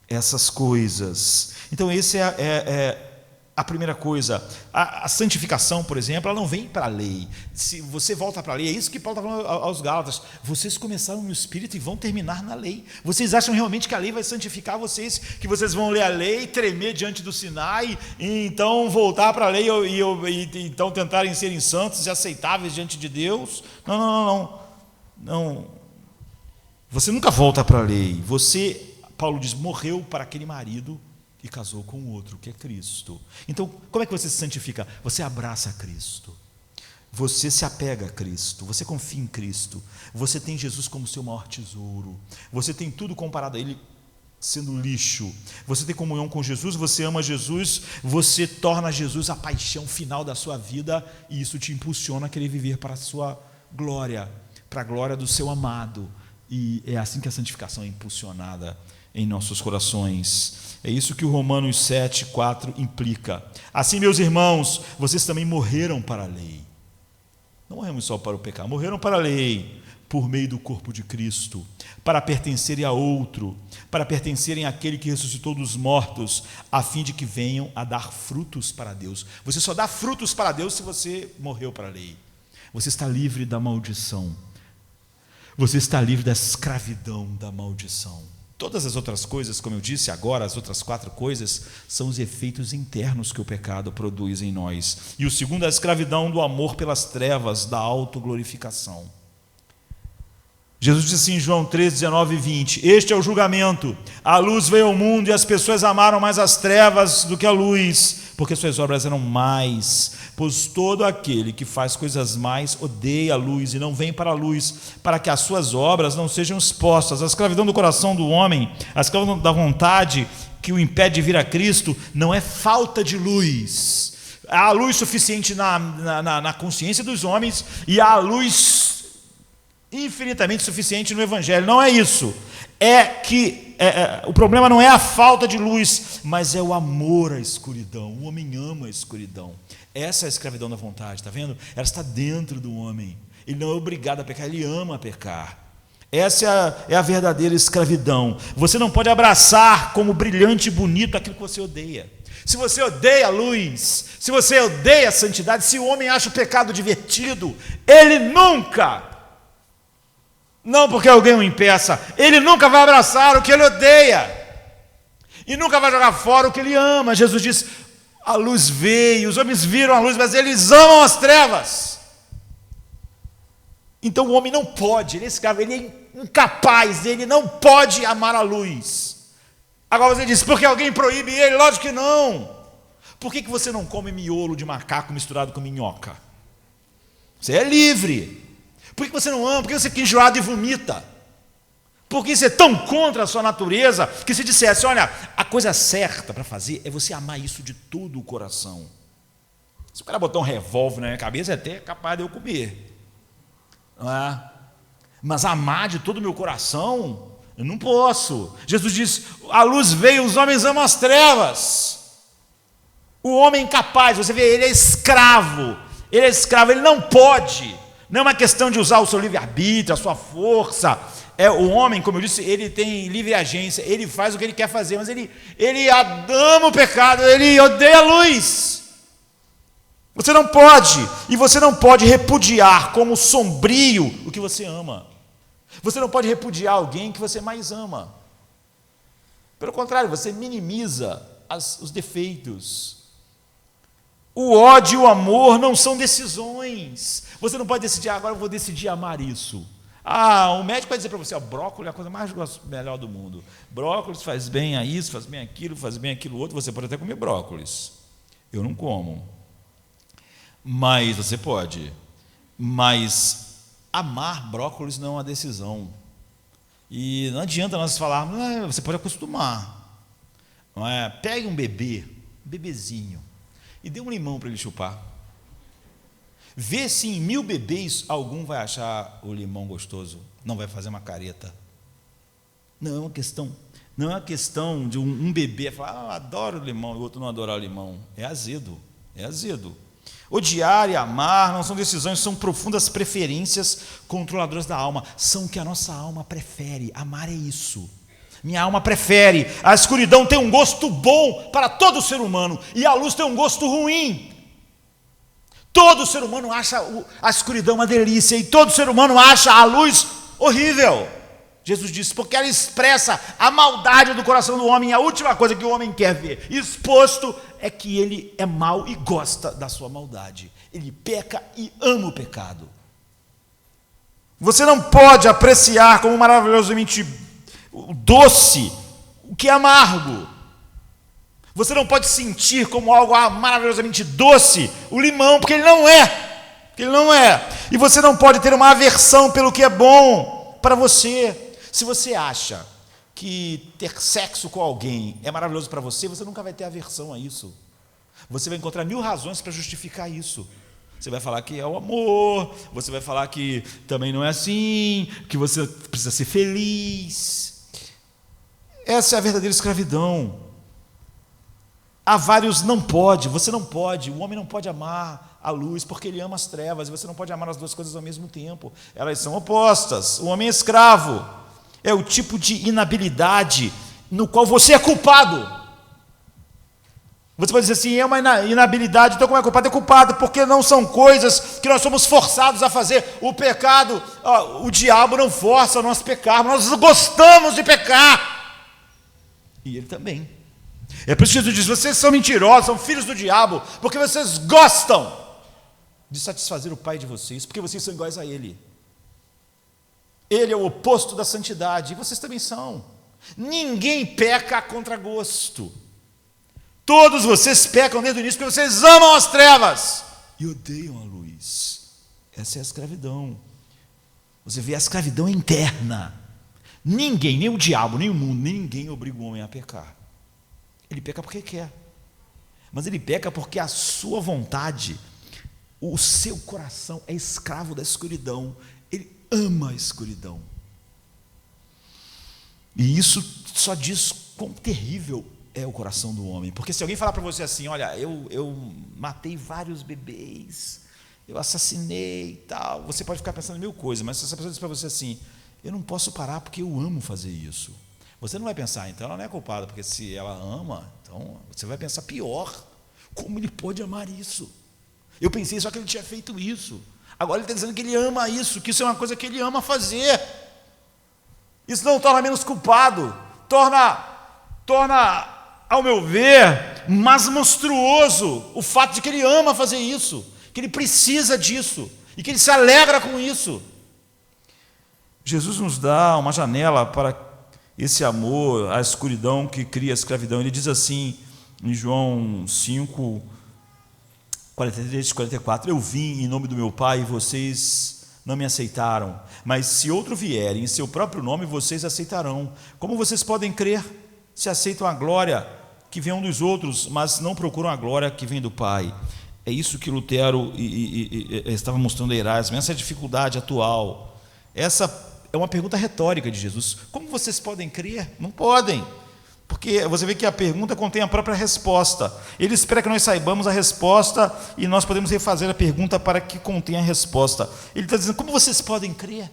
essas coisas. Então, essa é a primeira coisa. A santificação, por exemplo, ela não vem para a lei. Se você volta para a lei, é isso que Paulo está falando aos Gálatas. Vocês começaram no Espírito e vão terminar na lei. Vocês acham realmente que a lei vai santificar vocês, que vocês vão ler a lei, tremer diante do Sinai, e então voltar para a lei e então tentarem serem santos e aceitáveis diante de Deus? Não. Você nunca volta para a lei. Você, Paulo diz, morreu para aquele marido e casou com o outro, que é Cristo. Então, como é que você se santifica? Você abraça Cristo. Você se apega a Cristo. Você confia em Cristo. Você tem Jesus como seu maior tesouro. Você tem tudo comparado a Ele sendo lixo. Você tem comunhão com Jesus, você ama Jesus, você torna Jesus a paixão final da sua vida, e isso te impulsiona a querer viver para a sua glória, para a glória do seu amado. E é assim que a santificação é impulsionada em nossos corações. É isso que o Romanos 7,4 implica. Assim, meus irmãos, vocês também morreram para a lei. Não morremos só para o pecado, morreram para a lei, por meio do corpo de Cristo, para pertencerem a outro, para pertencerem àquele que ressuscitou dos mortos, a fim de que venham a dar frutos para Deus. Você só dá frutos para Deus se você morreu para a lei. Você está livre da maldição. Você está livre da escravidão da maldição. Todas as outras coisas, como eu disse agora, as outras 4 coisas, são os efeitos internos que o pecado produz em nós. E o segundo é a escravidão do amor pelas trevas, da autoglorificação. Jesus disse assim em João 13, 19 e 20, este é o julgamento, a luz veio ao mundo e as pessoas amaram mais as trevas do que a luz, porque suas obras eram más, pois todo aquele que faz coisas más odeia a luz e não vem para a luz, para que as suas obras não sejam expostas. A escravidão do coração do homem, a escravidão da vontade que o impede de vir a Cristo, não é falta de luz. Há luz suficiente na consciência dos homens e há luz infinitamente suficiente no Evangelho. Não é isso. É que o problema não é a falta de luz, mas é o amor à escuridão. O homem ama a escuridão. Essa é a escravidão da vontade, está vendo? Ela está dentro do homem. Ele não é obrigado a pecar, ele ama pecar. Essa é a verdadeira escravidão. Você não pode abraçar como brilhante e bonito aquilo que você odeia. Se você odeia a luz, se você odeia a santidade, se o homem acha o pecado divertido, ele nunca, não porque alguém o impeça, ele nunca vai abraçar o que ele odeia. E nunca vai jogar fora o que ele ama. Jesus diz, a luz veio, os homens viram a luz, mas eles amam as trevas. Então o homem não pode, ele é escravo, ele é incapaz, ele não pode amar a luz. Agora você diz, porque alguém proíbe ele? Lógico que não. Por que você não come miolo de macaco misturado com minhoca? Você é livre. Por que você não ama? Por que você fica enjoado e vomita? Por que você é tão contra a sua natureza que se dissesse, olha, a coisa certa para fazer é você amar isso de todo o coração. Se o cara botar um revólver na minha cabeça, é até capaz de eu comer. Não é? Mas amar de todo o meu coração, eu não posso. Jesus diz, a luz veio, os homens amam as trevas. O homem é incapaz, você vê, ele é escravo, ele não pode. Não é uma questão de usar o seu livre-arbítrio, a sua força. O homem, como eu disse, ele tem livre agência, ele faz o que ele quer fazer, mas ele ama o pecado, ele odeia a luz. Você não pode, e você não pode repudiar como sombrio o que você ama. Você não pode repudiar alguém que você mais ama. Pelo contrário, você minimiza os defeitos. O ódio e o amor não são decisões. Você não pode decidir, agora eu vou decidir amar isso. O médico vai dizer para você, brócolis é a coisa melhor do mundo. Brócolis faz bem a isso, faz bem aquilo outro. Você pode até comer brócolis. Eu não como. Mas você pode. Mas amar brócolis não é uma decisão. E não adianta nós falarmos, você pode acostumar. Não é? Pegue um bebezinho, e dê um limão para ele chupar. Vê se em 1000 bebês algum vai achar o limão gostoso, não vai fazer uma careta. Não é uma questão de um bebê falar, eu adoro limão, e o outro não adorar o limão. É azedo. Odiar e amar não são decisões, são profundas preferências controladoras da alma, são o que a nossa alma prefere. Amar é isso. Minha alma prefere. A escuridão tem um gosto bom para todo ser humano, e a luz tem um gosto ruim. Todo ser humano acha a escuridão uma delícia, e todo ser humano acha a luz horrível. Jesus disse, porque ela expressa a maldade do coração do homem, e a última coisa que o homem quer ver exposto é que ele é mau e gosta da sua maldade. Ele peca e ama o pecado. Você não pode apreciar como maravilhosamente doce o que é amargo. Você não pode sentir como algo maravilhosamente doce o limão, porque ele não é. E você não pode ter uma aversão pelo que é bom para você. Se você acha que ter sexo com alguém é maravilhoso para você, você nunca vai ter aversão a isso. Você vai encontrar 1000 razões para justificar isso. Você vai falar que é o amor, você vai falar que também não é assim, que você precisa ser feliz. Essa é a verdadeira escravidão. Há vários você não pode, o homem não pode amar a luz porque ele ama as trevas, e você não pode amar as duas coisas ao mesmo tempo. Elas são opostas. O homem é escravo. É o tipo de inabilidade no qual você é culpado. Você pode dizer assim, é uma inabilidade, então como é culpado? É culpado porque não são coisas que nós somos forçados a fazer. O pecado, o diabo não força nós pecarmos, nós gostamos de pecar. E ele também. É por isso que Jesus diz, vocês são mentirosos, são filhos do diabo, porque vocês gostam de satisfazer o pai de vocês, porque vocês são iguais a ele. Ele é o oposto da santidade, e vocês também são. Ninguém peca contra gosto. Todos vocês pecam desde o início porque vocês amam as trevas e odeiam a luz. Essa é a escravidão. Você vê, a escravidão interna. Ninguém, nem o diabo, nem o mundo, ninguém obriga o homem a pecar. Ele peca porque quer. Mas ele peca porque a sua vontade, o seu coração é escravo da escuridão. Ele ama a escuridão. E isso só diz quão terrível é o coração do homem. Porque se alguém falar para você assim, olha, eu matei vários bebês, eu assassinei e tal, você pode ficar pensando em 1000 coisas, mas se essa pessoa diz para você assim, eu não posso parar porque eu amo fazer isso, você não vai pensar, então ela não é culpada, porque se ela ama, então você vai pensar pior, como ele pode amar isso? Eu pensei só que ele tinha feito isso, agora ele está dizendo que ele ama isso, que isso é uma coisa que ele ama fazer. Isso não torna menos culpado, torna, ao meu ver, mais monstruoso o fato de que ele ama fazer isso, que ele precisa disso e que ele se alegra com isso. Jesus nos dá uma janela para esse amor à escuridão que cria a escravidão. Ele diz assim em João 5, 43 e 44, eu vim em nome do meu Pai e vocês não me aceitaram, mas se outro vier em seu próprio nome, vocês aceitarão. Como vocês podem crer se aceitam a glória que vem um dos outros, mas não procuram a glória que vem do Pai? É isso que Lutero estava mostrando a Erasmo, essa é a dificuldade atual. Essa é uma pergunta retórica de Jesus. Como vocês podem crer? Não podem. Porque você vê que a pergunta contém a própria resposta. Ele espera que nós saibamos a resposta e nós podemos refazer a pergunta para que contenha a resposta. Ele está dizendo, como vocês podem crer?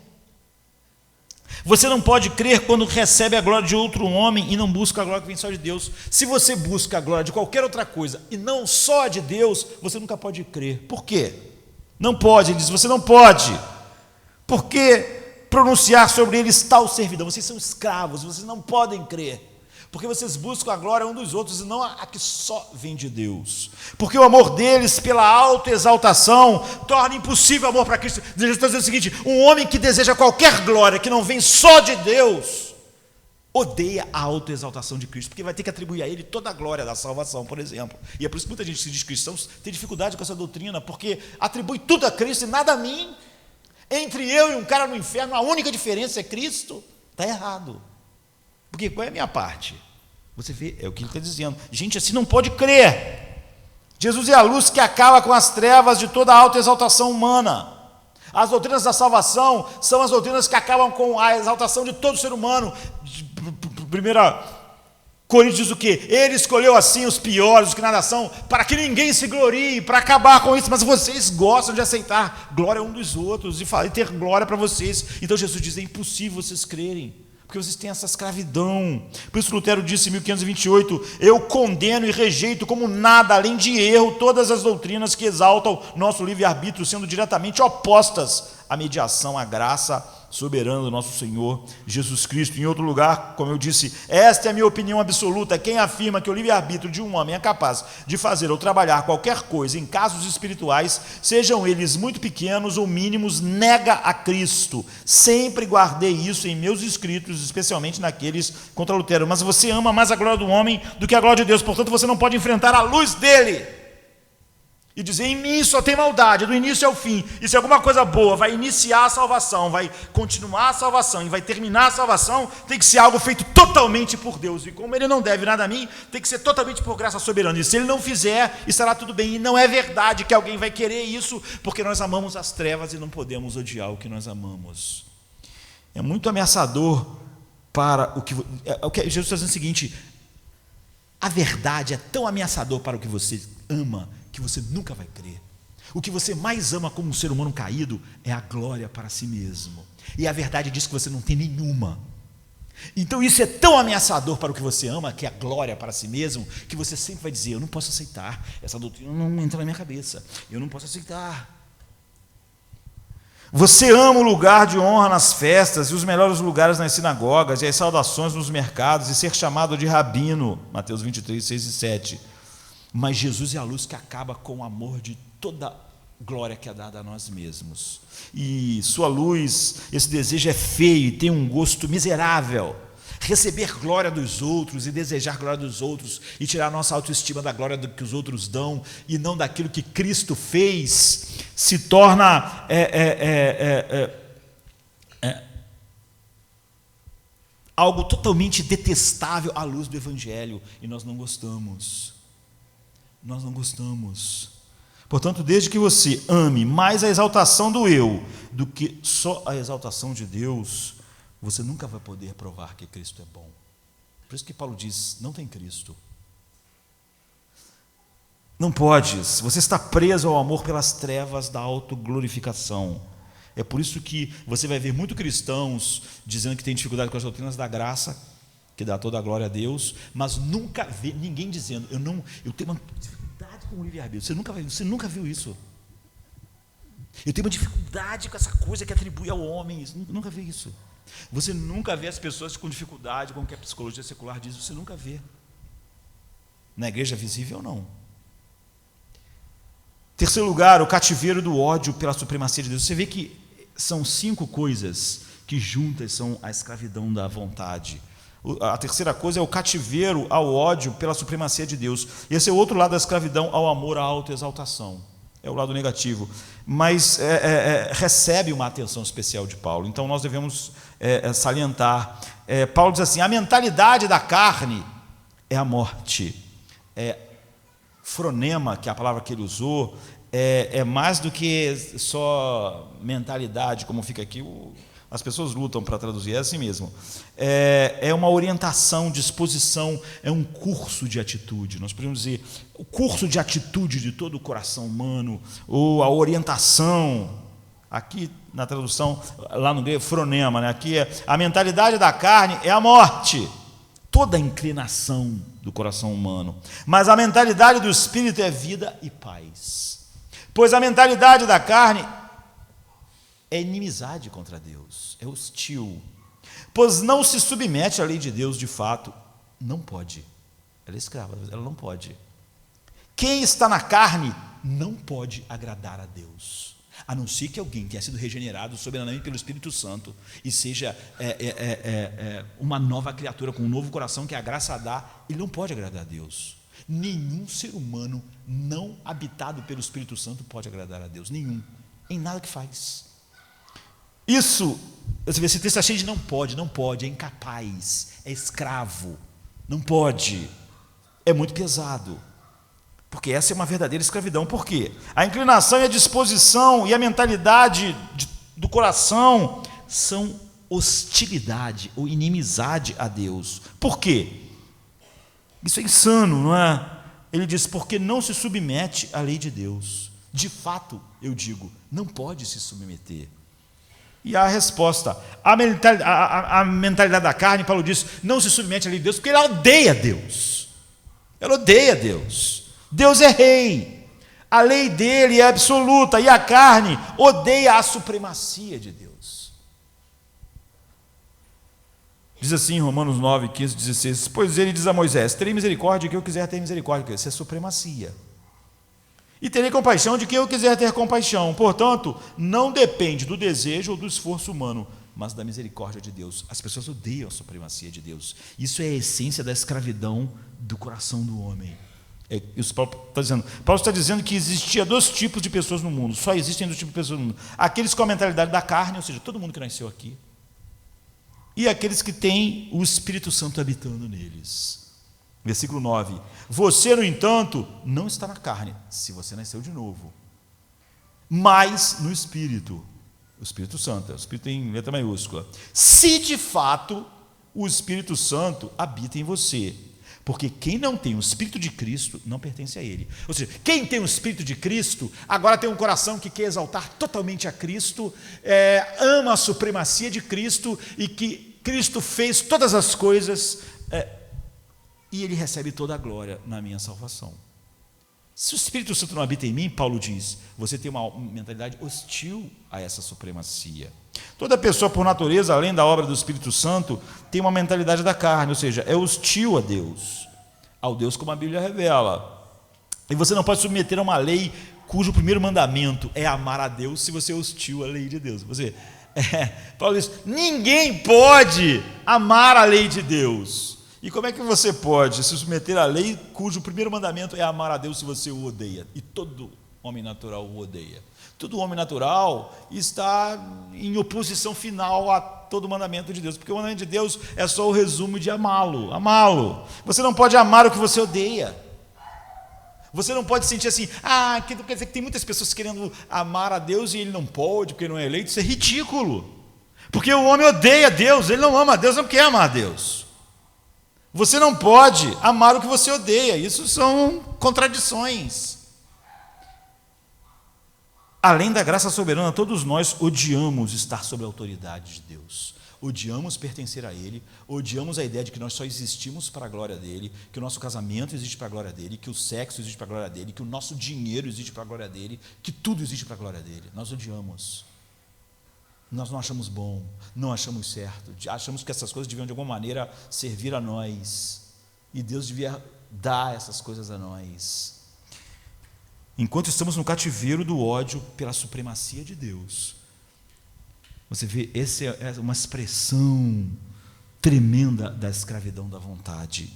Você não pode crer quando recebe a glória de outro homem e não busca a glória que vem só de Deus. Se você busca a glória de qualquer outra coisa e não só de Deus, você nunca pode crer. Por quê? Não pode, ele diz, você não pode. Porque pronunciar sobre eles tal servidão, vocês são escravos, vocês não podem crer. Porque vocês buscam a glória um dos outros e não a que só vem de Deus. Porque o amor deles pela autoexaltação torna impossível o amor para Cristo. Jesus está dizendo o seguinte: um homem que deseja qualquer glória que não vem só de Deus, odeia a autoexaltação de Cristo, porque vai ter que atribuir a ele toda a glória da salvação, por exemplo. E é por isso que muita gente se diz cristãos tem dificuldade com essa doutrina, porque atribui tudo a Cristo e nada a mim. Entre eu e um cara no inferno, a única diferença é Cristo. Está errado. Porque qual é a minha parte? Você vê, é o que ele está dizendo. Gente, assim não pode crer. Jesus é a luz que acaba com as trevas de toda a autoexaltação humana. As doutrinas da salvação são as doutrinas que acabam com a exaltação de todo ser humano. 1 Coríntios diz o quê? Ele escolheu assim os piores, os que nada são, para que ninguém se glorie, para acabar com isso. Mas vocês gostam de aceitar glória um dos outros e ter glória para vocês. Então Jesus diz: é impossível vocês crerem, porque vocês têm essa escravidão. Por isso Lutero disse em 1528: eu condeno e rejeito como nada além de erro todas as doutrinas que exaltam nosso livre-arbítrio, sendo diretamente opostas à mediação, à graça soberano do nosso Senhor Jesus Cristo. Em outro lugar, como eu disse, esta é a minha opinião absoluta: quem afirma que o livre-arbítrio de um homem é capaz de fazer ou trabalhar qualquer coisa em casos espirituais, sejam eles muito pequenos ou mínimos, nega a Cristo. Sempre guardei isso em meus escritos, especialmente naqueles contra Lutero. Mas você ama mais a glória do homem do que a glória de Deus, portanto você não pode enfrentar a luz dele e dizer: em mim só tem maldade, do início ao fim. E se alguma coisa boa vai iniciar a salvação, vai continuar a salvação e vai terminar a salvação, tem que ser algo feito totalmente por Deus. E como ele não deve nada a mim, tem que ser totalmente por graça soberana. E se ele não fizer, estará tudo bem. E não é verdade que alguém vai querer isso, porque nós amamos as trevas e não podemos odiar o que nós amamos. É muito ameaçador para o que Jesus está dizendo o seguinte: a verdade é tão ameaçador para o que você ama, que você nunca vai crer. O que você mais ama como um ser humano caído é a glória para si mesmo. E a verdade diz que você não tem nenhuma. Então isso é tão ameaçador para o que você ama, que é a glória para si mesmo, que você sempre vai dizer: eu não posso aceitar, essa doutrina não entra na minha cabeça, eu não posso aceitar. Você ama o lugar de honra nas festas e os melhores lugares nas sinagogas e as saudações nos mercados e ser chamado de rabino, Mateus 23, 6 e 7. Mas Jesus é a luz que acaba com o amor de toda glória que é dada a nós mesmos. E sua luz, esse desejo é feio e tem um gosto miserável. Receber glória dos outros e desejar glória dos outros e tirar a nossa autoestima da glória do que os outros dão e não daquilo que Cristo fez, se torna algo totalmente detestável à luz do Evangelho, e nós não gostamos. Nós não gostamos. Portanto, desde que você ame mais a exaltação do eu do que só a exaltação de Deus, você nunca vai poder provar que Cristo é bom. Por isso que Paulo diz: não tem Cristo. Não podes, você está preso ao amor pelas trevas da autoglorificação. É por isso que você vai ver muitos cristãos dizendo que tem dificuldade com as doutrinas da graça, que dá toda a glória a Deus, mas nunca vê ninguém dizendo: eu tenho uma dificuldade com o livre-arbítrio. Você nunca viu isso. Eu tenho uma dificuldade com essa coisa que atribui ao homem. Nunca vê isso. Você nunca vê as pessoas com dificuldade com o que a psicologia secular diz. Você nunca vê. Na igreja visível, não. Terceiro lugar, o cativeiro do ódio pela supremacia de Deus. Você vê que são 5 coisas que juntas são a escravidão da vontade. A terceira coisa é o cativeiro ao ódio pela supremacia de Deus. Esse é o outro lado da escravidão ao amor à autoexaltação. É o lado negativo. Mas recebe uma atenção especial de Paulo. Então nós devemos salientar. Paulo diz assim: a mentalidade da carne é a morte. Fronema, que é a palavra que ele usou, é mais do que só mentalidade, como fica aqui. As pessoas lutam para traduzir, é assim mesmo. É uma orientação, disposição, é um curso de atitude. Nós podemos dizer o curso de atitude de todo o coração humano, ou a orientação. Aqui na tradução, lá no grego, fronema, né? Aqui a mentalidade da carne é a morte, toda a inclinação do coração humano. Mas a mentalidade do espírito é vida e paz. Pois a mentalidade da carne é inimizade contra Deus, é hostil, pois não se submete à lei de Deus de fato, não pode. Ela é escrava, ela não pode. Quem está na carne não pode agradar a Deus, a não ser que alguém tenha sido regenerado soberanamente pelo Espírito Santo e seja uma nova criatura com um novo coração que a graça dá. Ele não pode agradar a Deus. Nenhum ser humano não habitado pelo Espírito Santo pode agradar a Deus, nenhum, em nada que faz. Isso, esse texto está cheio de não pode, é incapaz, é escravo, não pode, é muito pesado, porque essa é uma verdadeira escravidão. Por quê? A inclinação e a disposição e a mentalidade do coração são hostilidade ou inimizade a Deus. Por quê? Isso é insano, não é? Ele diz, porque não se submete à lei de Deus. De fato, eu digo, não pode se submeter. E a resposta, a mentalidade da carne, Paulo diz, não se submete à lei de Deus, porque ela odeia Deus. Ela odeia Deus. Deus é rei. A lei dele é absoluta e a carne odeia a supremacia de Deus. Diz assim em Romanos 9, 15, 16, pois ele diz a Moisés, terei misericórdia de quem eu quiser ter misericórdia, isso é supremacia. E terei compaixão de quem eu quiser ter compaixão. Portanto, não depende do desejo ou do esforço humano, mas da misericórdia de Deus. As pessoas odeiam a supremacia de Deus. Isso é a essência da escravidão do coração do homem. Isso Paulo está dizendo que existia dois tipos de pessoas no mundo. Só existem dois tipos de pessoas no mundo. Aqueles com a mentalidade da carne, ou seja, todo mundo que nasceu aqui, e aqueles que têm o Espírito Santo habitando neles. Versículo 9. Você, no entanto, não está na carne, se você nasceu de novo, mas no Espírito. O Espírito Santo, o Espírito em letra maiúscula. Se de fato o Espírito Santo habita em você. Porque quem não tem o Espírito de Cristo não pertence a Ele. Ou seja, quem tem o Espírito de Cristo, agora tem um coração que quer exaltar totalmente a Cristo, ama a supremacia de Cristo e que Cristo fez todas as coisas, e Ele recebe toda a glória na minha salvação. Se o Espírito Santo não habita em mim, Paulo diz, você tem uma mentalidade hostil a essa supremacia. Toda pessoa, por natureza, além da obra do Espírito Santo, tem uma mentalidade da carne, ou seja, é hostil a Deus, ao Deus como a Bíblia revela. E você não pode submeter a uma lei cujo primeiro mandamento é amar a Deus se você é hostil à lei de Deus. Paulo diz, ninguém pode amar a lei de Deus. E como é que você pode se submeter à lei cujo primeiro mandamento é amar a Deus se você o odeia? E todo homem natural o odeia. Todo homem natural está em oposição final a todo mandamento de Deus, porque o mandamento de Deus é só o resumo de amá-lo. Você não pode amar o que você odeia. Você não pode sentir assim, quer dizer que tem muitas pessoas querendo amar a Deus e ele não pode, porque não é eleito. Isso é ridículo. Porque o homem odeia Deus, ele não ama a Deus, não quer amar a Deus. Você não pode amar o que você odeia. Isso são contradições. Além da graça soberana, todos nós odiamos estar sob a autoridade de Deus. Odiamos pertencer a Ele, odiamos a ideia de que nós só existimos para a glória dEle, que o nosso casamento existe para a glória dEle, que o sexo existe para a glória dEle, que o nosso dinheiro existe para a glória dEle, que tudo existe para a glória dEle. Nós odiamos. Nós não achamos bom, não achamos certo, achamos que essas coisas deviam de alguma maneira servir a nós, e Deus devia dar essas coisas a nós. Enquanto estamos no cativeiro do ódio pela supremacia de Deus, você vê, essa é uma expressão tremenda da escravidão da vontade.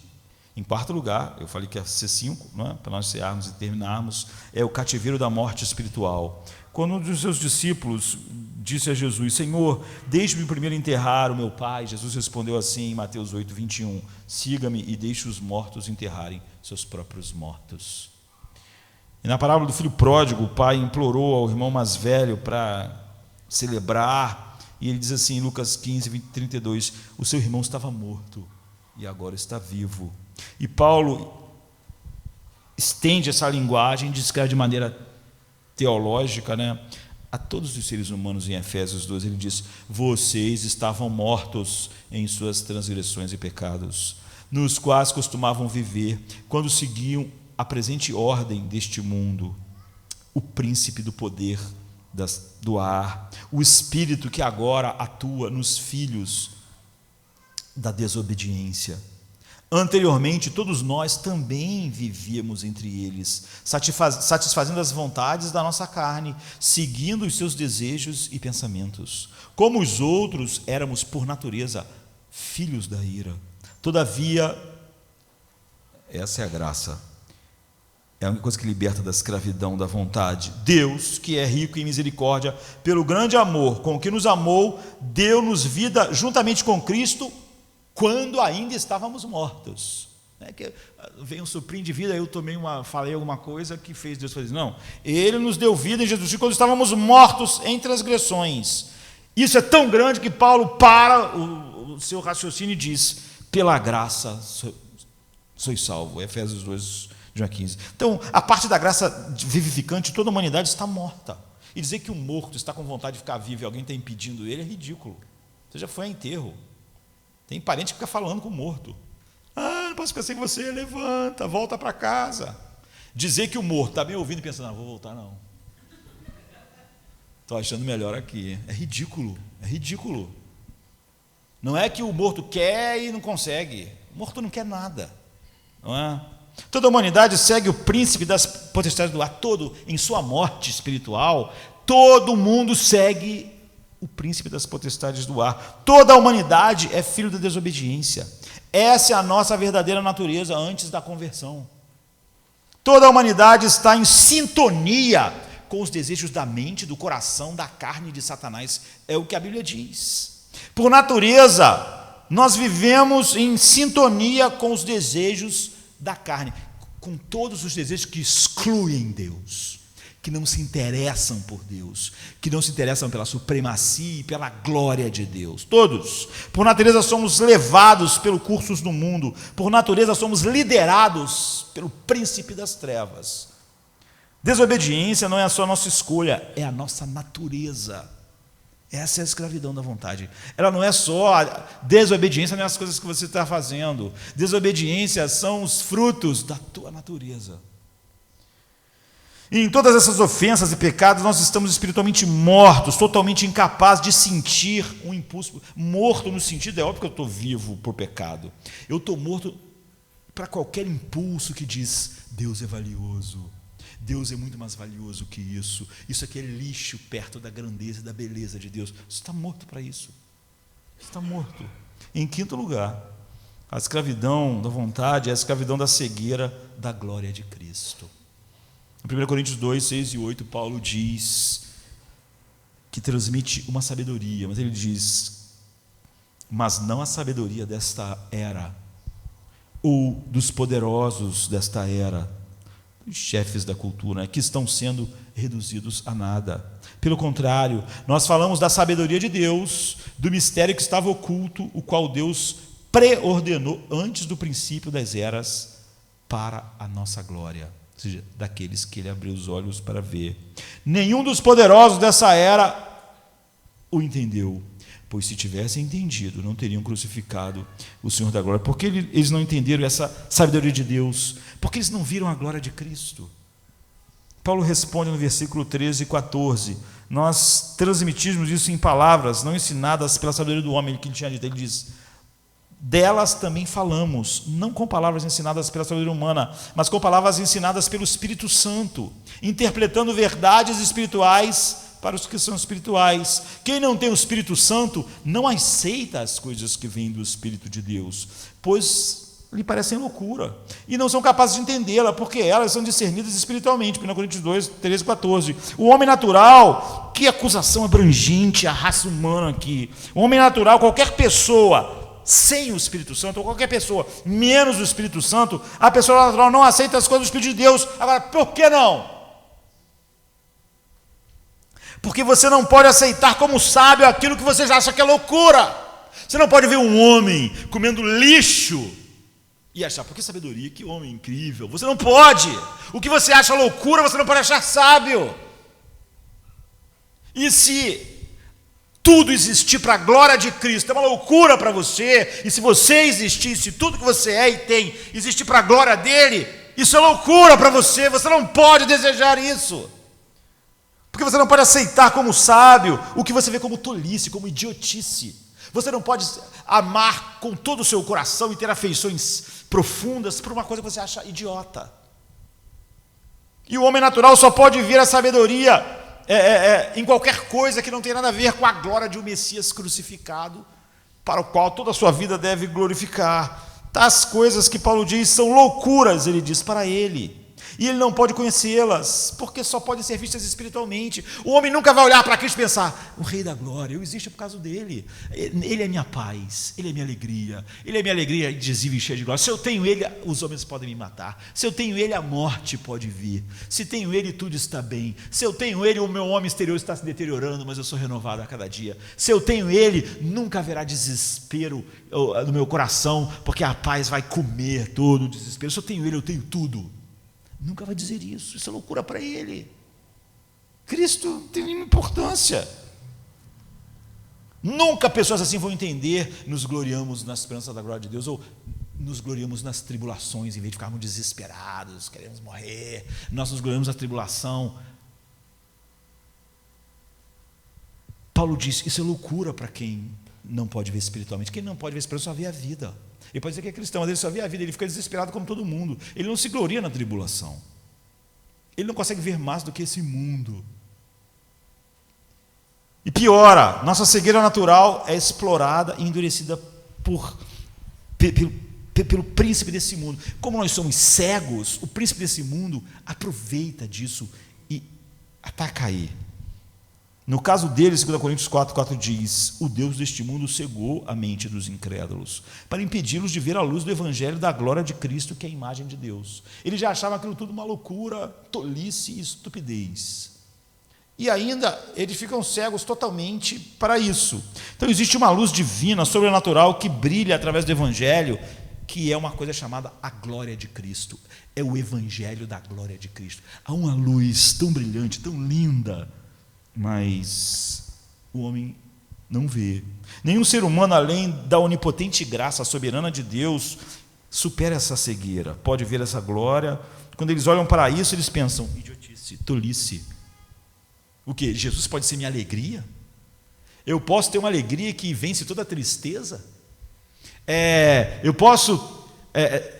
Em quarto lugar, eu falei que ia ser 5, não é? Para nós encerrarmos e terminarmos, é o cativeiro da morte espiritual. Quando um dos seus discípulos disse a Jesus, Senhor, deixe-me primeiro enterrar o meu pai, Jesus respondeu assim em Mateus 8, 21, siga-me e deixe os mortos enterrarem seus próprios mortos. E na parábola do filho pródigo, o pai implorou ao irmão mais velho para celebrar, e ele diz assim em Lucas 15, 32, o seu irmão estava morto e agora está vivo. E Paulo estende essa linguagem, descreve de maneira teológica, a todos os seres humanos. Em Efésios 2 ele diz, vocês estavam mortos em suas transgressões e pecados, nos quais costumavam viver, quando seguiam a presente ordem deste mundo, o príncipe do poder do ar, o espírito que agora atua nos filhos da desobediência. Anteriormente, todos nós também vivíamos entre eles, satisfazendo as vontades da nossa carne, seguindo os seus desejos e pensamentos. Como os outros, éramos, por natureza, filhos da ira. Todavia, essa é a graça. É a única coisa que liberta da escravidão da vontade. Deus, que é rico em misericórdia, pelo grande amor com que nos amou, deu-nos vida juntamente com Cristo, quando ainda estávamos mortos. Que veio um suprim de vida, eu falei alguma coisa que fez Deus fazer. Não, Ele nos deu vida em Jesus Cristo quando estávamos mortos em transgressões. Isso é tão grande que Paulo para o seu raciocínio e diz: pela graça sois salvo. Efésios 2, de 15. Então, a parte da graça vivificante, toda a humanidade está morta. E dizer que o morto está com vontade de ficar vivo e alguém está impedindo ele é ridículo. Você já foi a enterro. Tem parente que fica falando com o morto. Não posso ficar sem você, levanta, volta para casa. Dizer que o morto está bem ouvindo e pensando: não vou voltar não. Estou achando melhor aqui. É ridículo, é ridículo. Não é que o morto quer e não consegue. O morto não quer nada. Não é? Toda a humanidade segue o príncipe das potestades do ar, todo em sua morte espiritual. Todo mundo segue o príncipe das potestades do ar. Toda a humanidade é filho da desobediência. Essa é a nossa verdadeira natureza antes da conversão. Toda a humanidade está em sintonia com os desejos da mente, do coração, da carne de Satanás. É o que a Bíblia diz. Por natureza, nós vivemos em sintonia com os desejos da carne, com todos os desejos que excluem Deus, que não se interessam por Deus, que não se interessam pela supremacia e pela glória de Deus. Todos. Por natureza somos levados pelo curso do mundo, por natureza somos liderados pelo príncipe das trevas. Desobediência não é só a nossa escolha, é a nossa natureza. Essa é a escravidão da vontade. Ela não é só a desobediência, não é as coisas que você está fazendo. Desobediência são os frutos da tua natureza. E em todas essas ofensas e pecados, nós estamos espiritualmente mortos, totalmente incapazes de sentir um impulso. Morto no sentido, é óbvio que eu estou vivo por pecado. Eu estou morto para qualquer impulso que diz: Deus é valioso. Deus é muito mais valioso que isso. Isso aqui é lixo perto da grandeza e da beleza de Deus. Você está morto para isso. Você está morto. Em quinto lugar, a escravidão da vontade é a escravidão da cegueira da glória de Cristo. Em 1 Coríntios 2, 6 e 8, Paulo diz que transmite uma sabedoria, mas ele diz: mas não a sabedoria desta era, ou dos poderosos desta era, os chefes da cultura, que estão sendo reduzidos a nada. Pelo contrário, nós falamos da sabedoria de Deus, do mistério que estava oculto, o qual Deus preordenou antes do princípio das eras para a nossa glória, ou seja, daqueles que Ele abriu os olhos para ver. Nenhum dos poderosos dessa era o entendeu, pois se tivessem entendido, não teriam crucificado o Senhor da glória. Por que eles não entenderam essa sabedoria de Deus? Porque eles não viram a glória de Cristo. Paulo responde no versículo 13 e 14: nós transmitimos isso em palavras, não ensinadas pela sabedoria do homem, que ele tinha dito. Ele diz: delas também falamos, não com palavras ensinadas pela sabedoria humana, mas com palavras ensinadas pelo Espírito Santo, interpretando verdades espirituais para os que são espirituais. Quem não tem o Espírito Santo não aceita as coisas que vêm do Espírito de Deus, pois lhe parecem loucura, e não são capazes de entendê-la, porque elas são discernidas espiritualmente. 1 Coríntios 2, 13 e 14. O homem natural, que acusação abrangente à raça humana aqui. O homem natural, qualquer pessoa sem o Espírito Santo, ou qualquer pessoa menos o Espírito Santo, a pessoa natural não aceita as coisas do Espírito de Deus. Agora, por que não? Porque você não pode aceitar como sábio aquilo que você já acha que é loucura. Você não pode ver um homem comendo lixo e achar: porque sabedoria, que homem incrível. Você não pode. O que você acha loucura, você não pode achar sábio. E se tudo existir para a glória de Cristo, é uma loucura para você, e se você existir, se tudo que você é e tem existir para a glória dele, isso é loucura para você. Você não pode desejar isso. Porque você não pode aceitar como sábio o que você vê como tolice, como idiotice. Você não pode amar com todo o seu coração e ter afeições profundas por uma coisa que você acha idiota. E o homem natural só pode ver a sabedoria em qualquer coisa que não tem nada a ver com a glória de um Messias crucificado, para o qual toda a sua vida deve glorificar. Tais coisas que Paulo diz são loucuras, ele diz, para ele. E ele não pode conhecê-las, porque só podem ser vistas espiritualmente. O homem nunca vai olhar para Cristo e pensar: o Rei da Glória, eu existo por causa dele. Ele é minha paz, ele é minha alegria. Ele é minha alegria indizível e cheia de glória. Se eu tenho ele, os homens podem me matar. Se eu tenho ele, a morte pode vir. Se tenho ele, tudo está bem. Se eu tenho ele, o meu homem exterior está se deteriorando, mas eu sou renovado a cada dia. Se eu tenho ele, nunca haverá desespero no meu coração, porque a paz vai comer todo o desespero. Se eu tenho ele, eu tenho tudo. Nunca vai dizer isso é loucura para ele. Cristo não tem nenhuma importância. Nunca pessoas assim vão entender: nos gloriamos na esperança da glória de Deus, ou nos gloriamos nas tribulações, em vez de ficarmos desesperados, queremos morrer, nós nos gloriamos na tribulação. Paulo diz: isso é loucura para quem não pode ver espiritualmente. Quem não pode ver espiritualmente só vê a vida. Ele pode dizer que é cristão, mas ele só vê a vida, ele fica desesperado como todo mundo. Ele não se gloria na tribulação. Ele não consegue ver mais do que esse mundo. E piora, nossa cegueira natural é explorada e endurecida pelo príncipe desse mundo. Como nós somos cegos, o príncipe desse mundo aproveita disso e ataca aí. No caso dele, 2 Coríntios 4,4 diz: o Deus deste mundo cegou a mente dos incrédulos, para impedi-los de ver a luz do evangelho da glória de Cristo, que é a imagem de Deus. Eles já achavam aquilo tudo uma loucura, tolice e estupidez. E ainda eles ficam cegos totalmente para isso. Então existe uma luz divina, sobrenatural, que brilha através do evangelho, que é uma coisa chamada a glória de Cristo. É o evangelho da glória de Cristo. Há uma luz tão brilhante, tão linda, mas o homem não vê. Nenhum ser humano, além da onipotente graça soberana de Deus, supera essa cegueira, pode ver essa glória. Quando eles olham para isso, eles pensam: idiotice, tolice. O que? Jesus pode ser minha alegria? Eu posso ter uma alegria que vence toda a tristeza? Eu posso,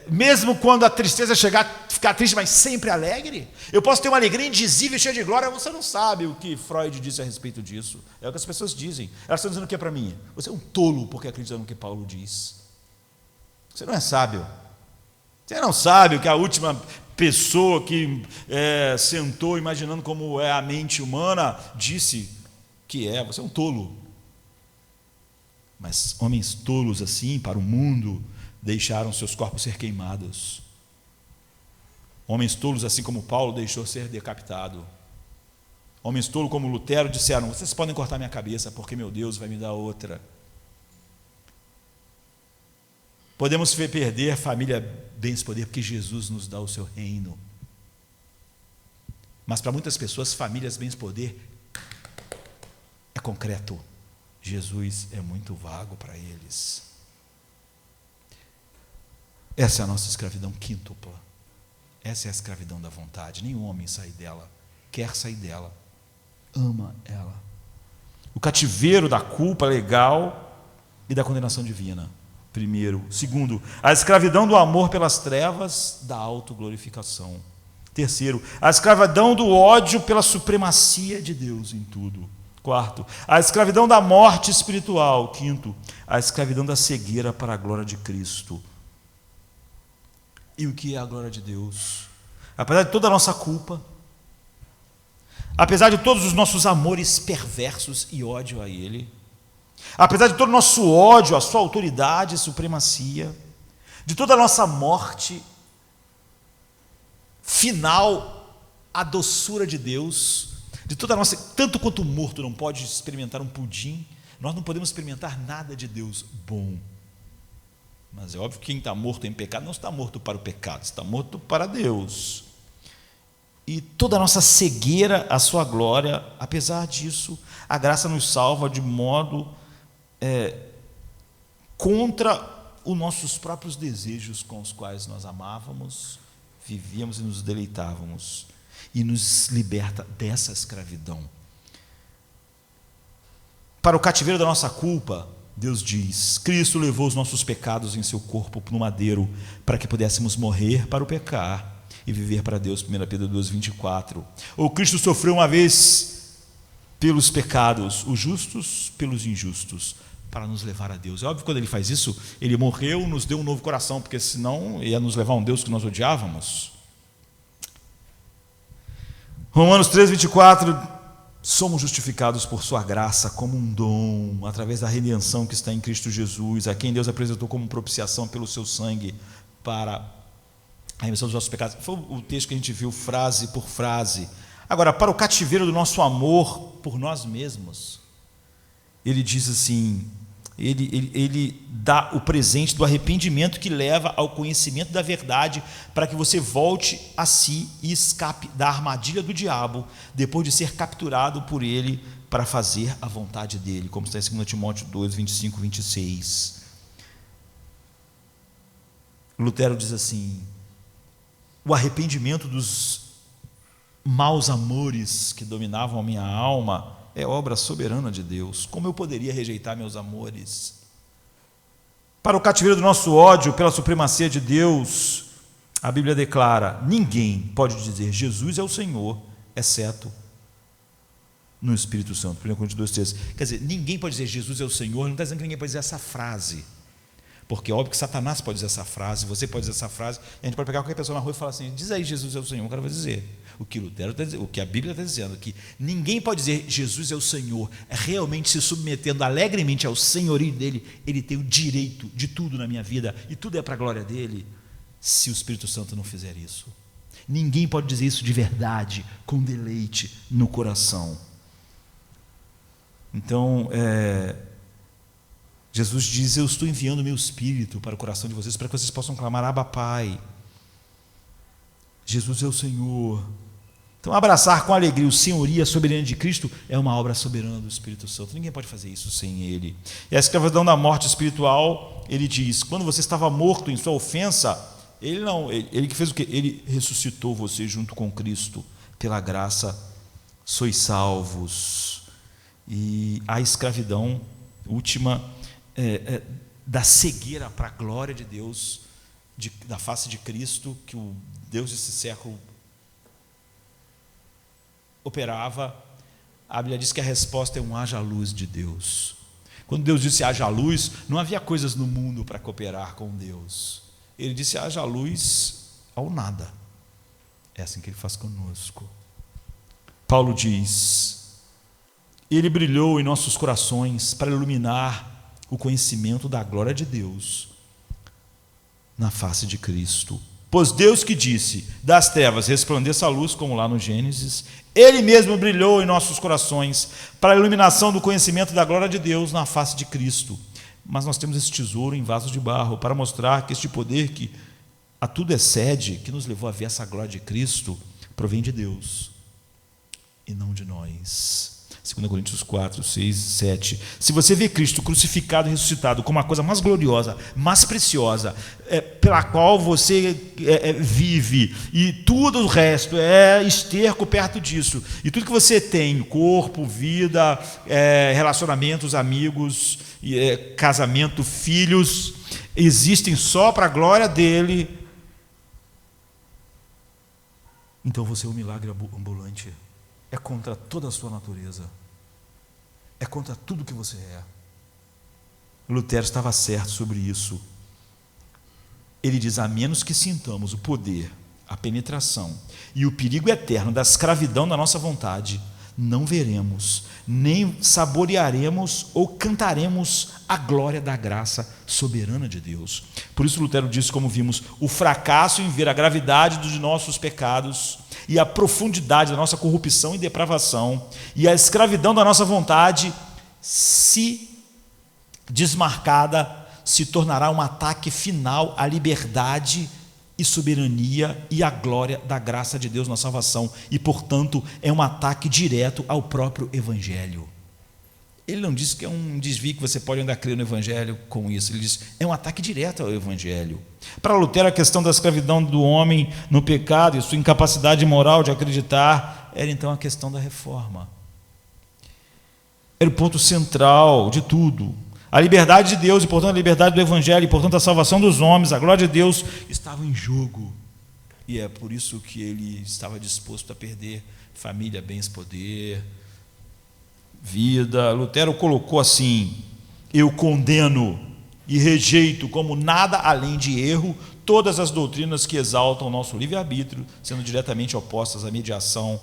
mesmo quando a tristeza chegar, ficar triste, mas sempre alegre? Eu posso ter uma alegria indizível e cheia de glória? Você não sabe o que Freud disse a respeito disso. É o que as pessoas dizem. Elas estão dizendo o que é para mim? Você é um tolo porque acredita no que Paulo diz. Você não é sábio. Você não sabe o que a última pessoa que sentou imaginando como é a mente humana disse que é. Você é um tolo. Mas homens tolos assim, para o mundo, deixaram seus corpos ser queimados. Homens tolos assim como Paulo deixou ser decapitado. Homens tolos como Lutero disseram: vocês podem cortar minha cabeça, porque meu Deus vai me dar outra. Podemos perder família, bens, poder, porque Jesus nos dá o seu reino. Mas para muitas pessoas, famílias, bens, poder é concreto. Jesus é muito vago para eles. Essa é a nossa escravidão quíntupla. Essa é a escravidão da vontade. Nenhum homem sai dela, quer sair dela, ama ela. O cativeiro da culpa legal e da condenação divina. Primeiro. Segundo, a escravidão do amor pelas trevas, da autoglorificação. Terceiro, a escravidão do ódio pela supremacia de Deus em tudo. Quarto, a escravidão da morte espiritual. Quinto, a escravidão da cegueira para a glória de Cristo. E o que é a glória de Deus? Apesar de toda a nossa culpa, apesar de todos os nossos amores perversos e ódio a Ele, apesar de todo o nosso ódio à sua autoridade e supremacia, de toda a nossa morte final à doçura de Deus, de toda a nossa, tanto quanto o morto não pode experimentar um pudim, nós não podemos experimentar nada de Deus bom. Mas é óbvio que quem está morto em pecado não está morto para o pecado, está morto para Deus. E toda a nossa cegueira à sua glória, apesar disso, a graça nos salva de modo contra os nossos próprios desejos com os quais nós amávamos, vivíamos e nos deleitávamos, e nos liberta dessa escravidão. Para o cativeiro da nossa culpa, Deus diz: Cristo levou os nossos pecados em seu corpo no madeiro, para que pudéssemos morrer para o pecar e viver para Deus. 1 Pedro 2,24. Ou Cristo sofreu uma vez pelos pecados, os justos pelos injustos, para nos levar a Deus. É óbvio que quando ele faz isso, ele morreu, nos deu um novo coração, porque senão ia nos levar a um Deus que nós odiávamos. Romanos 3,24. Somos justificados por sua graça como um dom, através da redenção que está em Cristo Jesus, a quem Deus apresentou como propiciação pelo seu sangue para a remissão dos nossos pecados. Foi o texto que a gente viu frase por frase. Agora, para o cativeiro do nosso amor por nós mesmos, ele diz assim, ele dá o presente do arrependimento que leva ao conhecimento da verdade, para que você volte a si e escape da armadilha do diabo, depois de ser capturado por ele para fazer a vontade dele, como está em 2 Timóteo 2, 25, 26. Lutero diz assim: o arrependimento dos maus amores que dominavam a minha alma é obra soberana de Deus. Como eu poderia rejeitar meus amores? Para o cativeiro do nosso ódio pela supremacia de Deus, a Bíblia declara: ninguém pode dizer Jesus é o Senhor, exceto no Espírito Santo. 1 Coríntios 2,13. Quer dizer, ninguém pode dizer Jesus é o Senhor, não está dizendo que ninguém pode dizer essa frase, porque é óbvio que Satanás pode dizer essa frase, você pode dizer essa frase, e a gente pode pegar qualquer pessoa na rua e falar assim: diz aí Jesus é o Senhor. O cara vai dizer o que Lutero está dizendo, o que a Bíblia está dizendo, que ninguém pode dizer Jesus é o Senhor, realmente se submetendo alegremente ao senhorio dele. Ele tem o direito de tudo na minha vida, e tudo é para a glória dele, se o Espírito Santo não fizer isso. Ninguém pode dizer isso de verdade, com deleite no coração. Então, Jesus diz: eu estou enviando o meu Espírito para o coração de vocês, para que vocês possam clamar Abba Pai. Jesus é o Senhor. Então, abraçar com alegria o senhorio e a soberania de Cristo é uma obra soberana do Espírito Santo. Ninguém pode fazer isso sem Ele. E a escravidão da morte espiritual, ele diz: quando você estava morto em sua ofensa, ele que fez o quê? Ele ressuscitou você junto com Cristo. Pela graça sois salvos. E a escravidão última da cegueira para a glória de Deus, da face de Cristo, que o Deus desse século operava. A Bíblia diz que a resposta é um haja luz de Deus. Quando Deus disse haja luz, não havia coisas no mundo para cooperar com Deus. Ele disse haja luz ao nada. É assim que ele faz conosco. Paulo diz: ele brilhou em nossos corações para iluminar o conhecimento da glória de Deus na face de Cristo. Pois Deus que disse: das trevas resplandeça a luz, como lá no Gênesis, Ele mesmo brilhou em nossos corações para a iluminação do conhecimento da glória de Deus na face de Cristo. Mas nós temos esse tesouro em vasos de barro, para mostrar que este poder que a tudo excede, que nos levou a ver essa glória de Cristo, provém de Deus e não de nós. 2 Coríntios 4, 6, 7. Se você vê Cristo crucificado e ressuscitado como a coisa mais gloriosa, mais preciosa, pela qual você vive, e tudo o resto é esterco perto disso, e tudo que você tem, corpo, vida, relacionamentos, amigos, casamento, filhos, existem só para a glória dele, então você é um milagre ambulante. É contra toda a sua natureza, é contra tudo que você é. Lutero estava certo sobre isso. Ele diz: a menos que sintamos o poder, a penetração e o perigo eterno da escravidão da nossa vontade, não veremos, nem saborearemos ou cantaremos a glória da graça soberana de Deus. Por isso Lutero disse, como vimos, o fracasso em ver a gravidade dos nossos pecados e a profundidade da nossa corrupção e depravação e a escravidão da nossa vontade, se desmarcada, se tornará um ataque final à liberdade e soberania e à glória da graça de Deus na salvação, e portanto é um ataque direto ao próprio Evangelho. Ele não diz que é um desvio que você pode ainda crer no Evangelho com isso. Ele diz é um ataque direto ao Evangelho. Para Lutero, a questão da escravidão do homem no pecado e sua incapacidade moral de acreditar era então a questão da reforma. Era o ponto central de tudo. A liberdade de Deus e, portanto, a liberdade do Evangelho e, portanto, a salvação dos homens, a glória de Deus, estavam em jogo. E é por isso que ele estava disposto a perder família, bens, poder, vida. Lutero colocou assim: eu condeno e rejeito como nada além de erro todas as doutrinas que exaltam o nosso livre-arbítrio, sendo diretamente opostas à mediação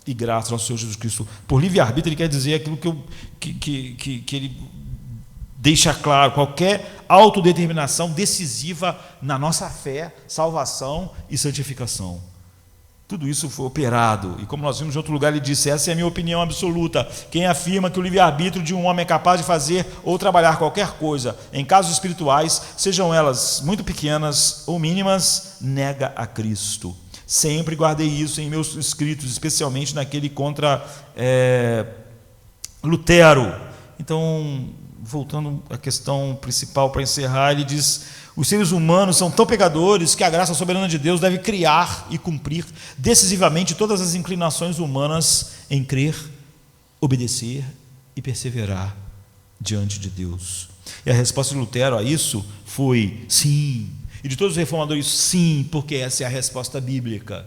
e graça ao nosso Senhor Jesus Cristo. Por livre-arbítrio, ele quer dizer aquilo que ele deixa claro: qualquer autodeterminação decisiva na nossa fé, salvação e santificação. Tudo isso foi operado, e como nós vimos em outro lugar, ele disse: essa é a minha opinião absoluta. Quem afirma que o livre-arbítrio de um homem é capaz de fazer ou trabalhar qualquer coisa, em casos espirituais, sejam elas muito pequenas ou mínimas, nega a Cristo. Sempre guardei isso em meus escritos, especialmente naquele contra Lutero. Então, voltando à questão principal para encerrar, ele diz: os seres humanos são tão pecadores que a graça soberana de Deus deve criar e cumprir decisivamente todas as inclinações humanas em crer, obedecer e perseverar diante de Deus. E a resposta de Lutero a isso foi sim. E de todos os reformadores, sim, porque essa é a resposta bíblica.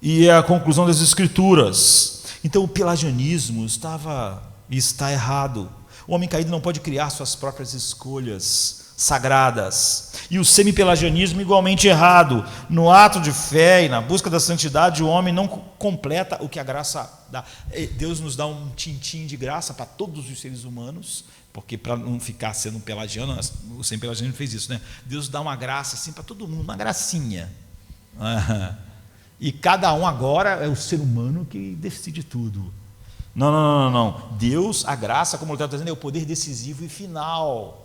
E é a conclusão das Escrituras. Então o pelagianismo está errado. O homem caído não pode criar suas próprias escolhas sagradas. E o semipelagianismo igualmente errado. No ato de fé e na busca da santidade, o homem não completa o que a graça dá. Deus nos dá um tintim de graça para todos os seres humanos, porque para não ficar sendo pelagiano, o semipelagianismo fez isso, né? Deus dá uma graça assim para todo mundo, uma gracinha. E cada um agora é o ser humano que decide tudo. Não. Deus, a graça, como o Lutero está dizendo, é o poder decisivo e final.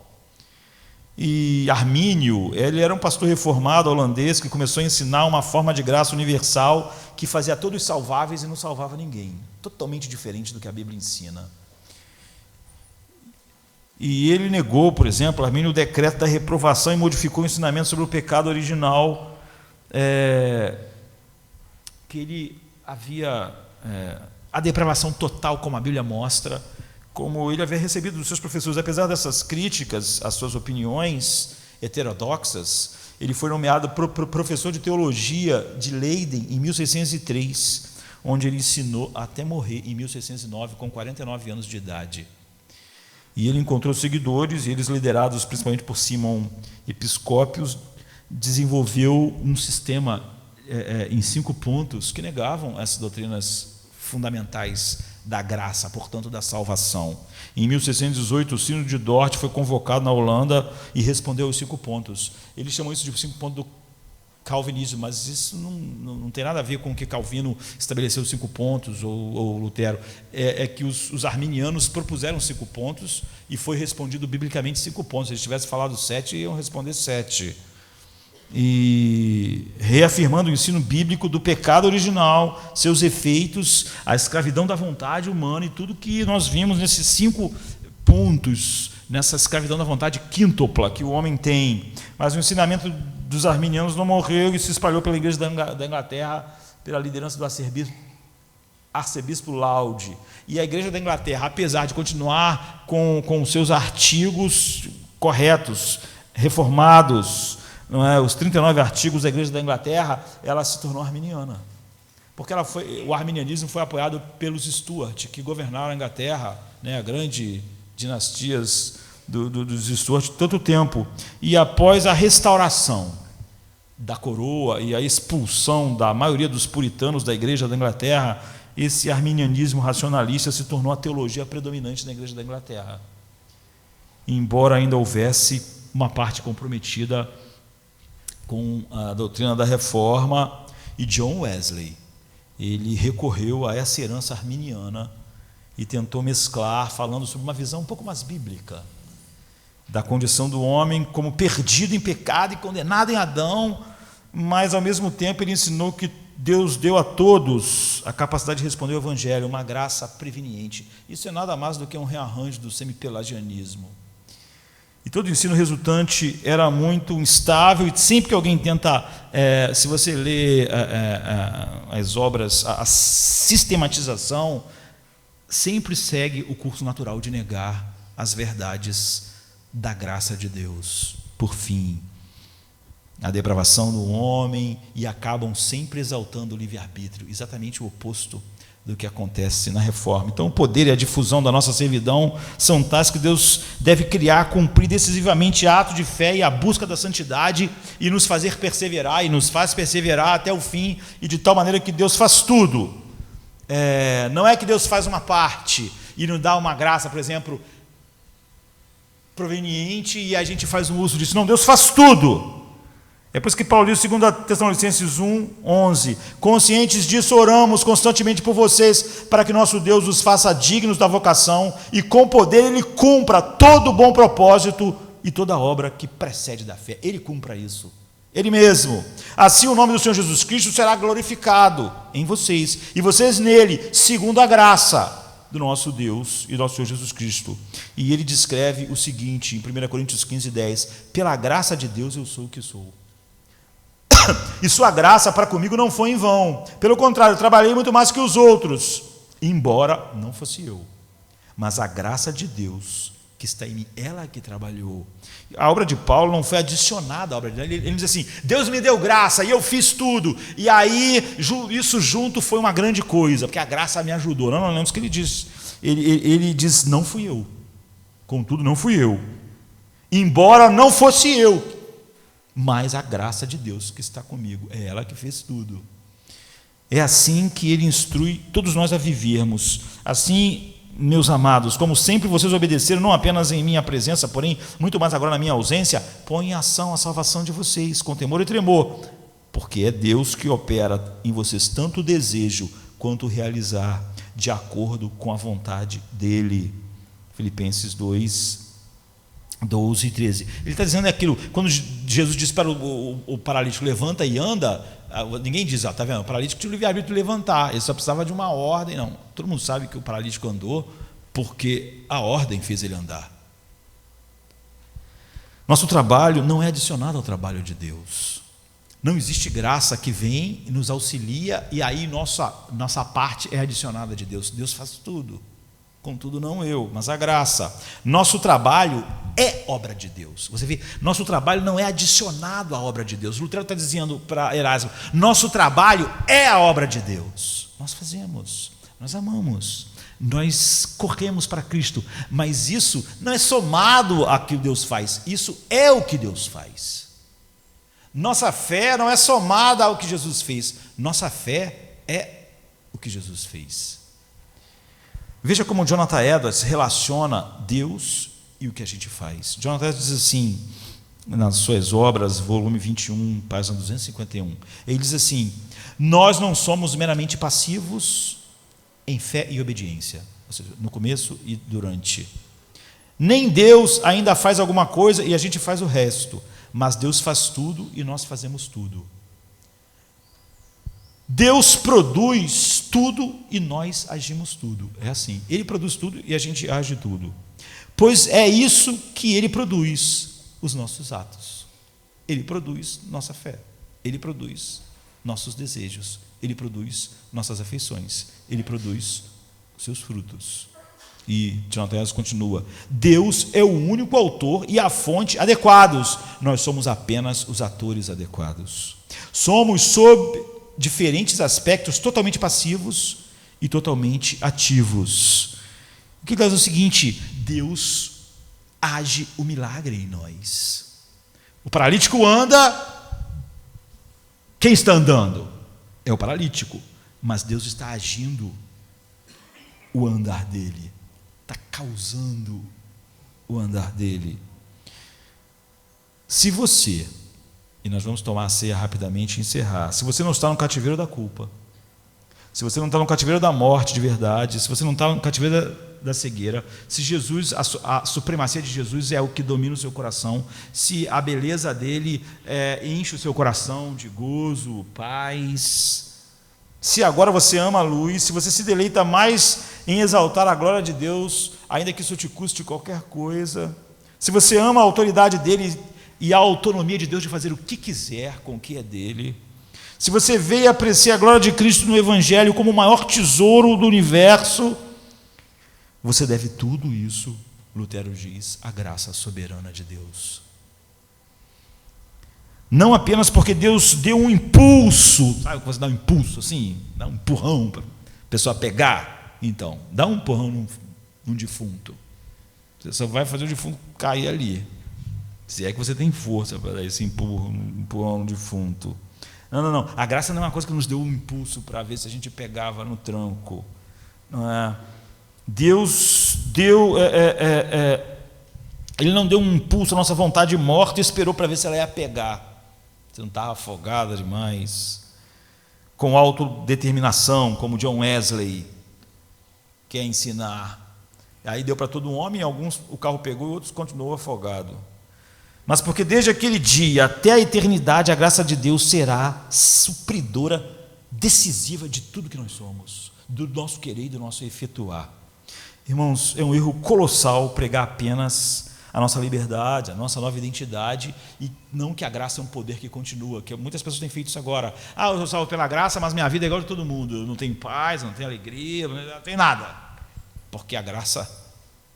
E Armínio, ele era um pastor reformado holandês que começou a ensinar uma forma de graça universal que fazia todos salváveis e não salvava ninguém. Totalmente diferente do que a Bíblia ensina. E ele negou, por exemplo, Armínio, o decreto da reprovação e modificou o ensinamento sobre o pecado original, que ele havia a depravação total, como a Bíblia mostra, como ele havia recebido dos seus professores. Apesar dessas críticas às suas opiniões heterodoxas, ele foi nomeado professor de teologia de Leiden em 1603, onde ele ensinou até morrer em 1609, com 49 anos de idade. E ele encontrou seguidores, e eles, liderados principalmente por Simon Episcópios, desenvolveu um sistema em 5 pontos que negavam essas doutrinas fundamentais da graça, portanto da salvação. Em 1618, o Sínodo de Dort foi convocado na Holanda e respondeu aos 5 pontos. Eles chamam isso de 5 pontos do calvinismo, mas isso não tem nada a ver com o que Calvino estabeleceu os 5 pontos ou Lutero. É que os arminianos propuseram 5 pontos e foi respondido biblicamente 5 pontos. Se eles tivessem falado 7, iam responder 7. E reafirmando o ensino bíblico do pecado original, seus efeitos, a escravidão da vontade humana e tudo que nós vimos nesses 5 pontos, nessa escravidão da vontade quíntupla que o homem tem. Mas o ensinamento dos arminianos não morreu e se espalhou pela igreja da Inglaterra, pela liderança do arcebispo Laud. E a igreja da Inglaterra, apesar de continuar com seus artigos corretos, reformados, os 39 artigos da igreja da Inglaterra, ela se tornou arminiana. Porque o arminianismo foi apoiado pelos Stuart, que governaram a Inglaterra, a grande dinastias dos Stuart, tanto tempo. E após a restauração da coroa e a expulsão da maioria dos puritanos da igreja da Inglaterra, esse arminianismo racionalista se tornou a teologia predominante da igreja da Inglaterra. Embora ainda houvesse uma parte comprometida com a doutrina da reforma, e John Wesley, ele recorreu a essa herança arminiana e tentou mesclar, falando sobre uma visão um pouco mais bíblica da condição do homem como perdido em pecado e condenado em Adão, mas ao mesmo tempo ele ensinou que Deus deu a todos a capacidade de responder ao Evangelho, uma graça preveniente. Isso é nada mais do que um rearranjo do semipelagianismo. E todo o ensino resultante era muito instável, e sempre que alguém tenta, se você lê as obras, a sistematização sempre segue o curso natural de negar as verdades da graça de Deus. Por fim, a depravação do homem, e acabam sempre exaltando o livre-arbítrio, exatamente o oposto do que acontece na reforma. Então, o poder e a difusão da nossa servidão são tais que Deus deve criar, cumprir decisivamente ato de fé e a busca da santidade, e nos fazer perseverar, e nos faz perseverar até o fim, e de tal maneira que Deus faz tudo. Não é que Deus faz uma parte e nos dá uma graça, por exemplo, proveniente, e a gente faz um uso disso. Não, Deus faz tudo. É por isso que Paulo diz, 2 Tessalonicenses 1:11, conscientes disso, oramos constantemente por vocês, para que nosso Deus os faça dignos da vocação, e com poder Ele cumpra todo o bom propósito e toda obra que precede da fé. Ele cumpra isso, Ele mesmo. Assim o nome do Senhor Jesus Cristo será glorificado em vocês, e vocês nele, segundo a graça do nosso Deus e do nosso Senhor Jesus Cristo. E ele descreve o seguinte, em 1 Coríntios 15:10, pela graça de Deus eu sou o que sou. E sua graça para comigo não foi em vão. Pelo contrário, eu trabalhei muito mais que os outros, embora não fosse eu, mas a graça de Deus que está em mim, ela que trabalhou. A obra de Paulo não foi adicionada à obra dele. Ele diz assim, Deus me deu graça e eu fiz tudo, e aí isso junto foi uma grande coisa, porque a graça me ajudou. Não lembro o que ele diz. Ele diz, não fui eu, contudo não fui eu, embora não fosse eu, mas a graça de Deus que está comigo, é ela que fez tudo. É assim que ele instrui todos nós a vivermos. Assim, meus amados, como sempre vocês obedeceram, não apenas em minha presença, porém muito mais agora na minha ausência, põe em ação a salvação de vocês, com temor e tremor, porque é Deus que opera em vocês tanto o desejo quanto o realizar, de acordo com a vontade dele. Filipenses 2:12 e 13. Ele está dizendo aquilo, quando Jesus diz para o paralítico, levanta e anda, ninguém diz, está vendo, o paralítico tinha o livre-arbítrio de levantar, ele só precisava de uma ordem. Não, todo mundo sabe que o paralítico andou porque a ordem fez ele andar. Nosso trabalho não é adicionado ao trabalho de Deus. Não existe graça que vem e nos auxilia, e aí nossa parte é adicionada de Deus. Deus faz tudo. Contudo, não eu, mas a graça. Nosso trabalho é obra de Deus. Você vê, nosso trabalho não é adicionado à obra de Deus. Lutero está dizendo para Erasmo, nosso trabalho é a obra de Deus. Nós fazemos, nós amamos, nós corremos para Cristo, mas isso não é somado ao que Deus faz, isso é o que Deus faz. Nossa fé não é somada ao que Jesus fez, nossa fé é o que Jesus fez. Veja como Jonathan Edwards relaciona Deus e o que a gente faz. Jonathan Edwards diz assim, nas suas obras, volume 21, página 251, ele diz assim, nós não somos meramente passivos em fé e obediência, ou seja, no começo e durante. Nem Deus ainda faz alguma coisa e a gente faz o resto, mas Deus faz tudo e nós fazemos tudo. Deus produz tudo e nós agimos tudo. É assim, Ele produz tudo e a gente age tudo. Pois é isso que Ele produz, os nossos atos. Ele produz nossa fé, Ele produz nossos desejos, Ele produz nossas afeições, Ele produz seus frutos. E Jonathan Edwards continua, Deus é o único autor e a fonte adequados, nós somos apenas os atores adequados. Somos sob diferentes aspectos totalmente passivos e totalmente ativos. O que diz é o seguinte, Deus age o milagre em nós. O paralítico anda, quem está andando? É o paralítico, mas Deus está agindo o andar dele, está causando o andar dele. Se você, e nós vamos tomar a ceia rapidamente e encerrar, se você não está no cativeiro da culpa, se você não está no cativeiro da morte de verdade, se você não está no cativeiro da cegueira, se Jesus, a supremacia de Jesus é o que domina o seu coração, se a beleza dele enche o seu coração de gozo, paz, se agora você ama a luz, se você se deleita mais em exaltar a glória de Deus, ainda que isso te custe qualquer coisa, se você ama a autoridade dele e a autonomia de Deus de fazer o que quiser com o que é dele, se você vê e aprecia a glória de Cristo no Evangelho como o maior tesouro do universo, Você deve tudo isso, Lutero diz, à graça soberana de Deus. Não apenas porque Deus deu um impulso, sabe quando você dá um impulso assim, dá um empurrão para a pessoa pegar? Então, dá um empurrão num defunto. Você só vai fazer o defunto cair ali, se é que você tem força para dar esse empurrão no defunto. Não. A graça não é uma coisa que nos deu um impulso para ver se a gente pegava no tranco. Não é? Deus deu, Ele não deu um impulso à nossa vontade morta e esperou para ver se ela ia pegar. Você não estava afogada demais, com autodeterminação, como John Wesley quer ensinar. Aí deu para todo um homem, alguns o carro pegou e outros continuou afogado. Mas porque desde aquele dia até a eternidade a graça de Deus será supridora, decisiva de tudo que nós somos, do nosso querer e do nosso efetuar. Irmãos, é um erro colossal pregar apenas a nossa liberdade, a nossa nova identidade, e não que a graça é um poder que continua, que muitas pessoas têm feito isso agora. Eu sou salvo pela graça, mas minha vida é igual de todo mundo, eu não tenho paz, não tenho alegria, não tenho nada, porque a graça,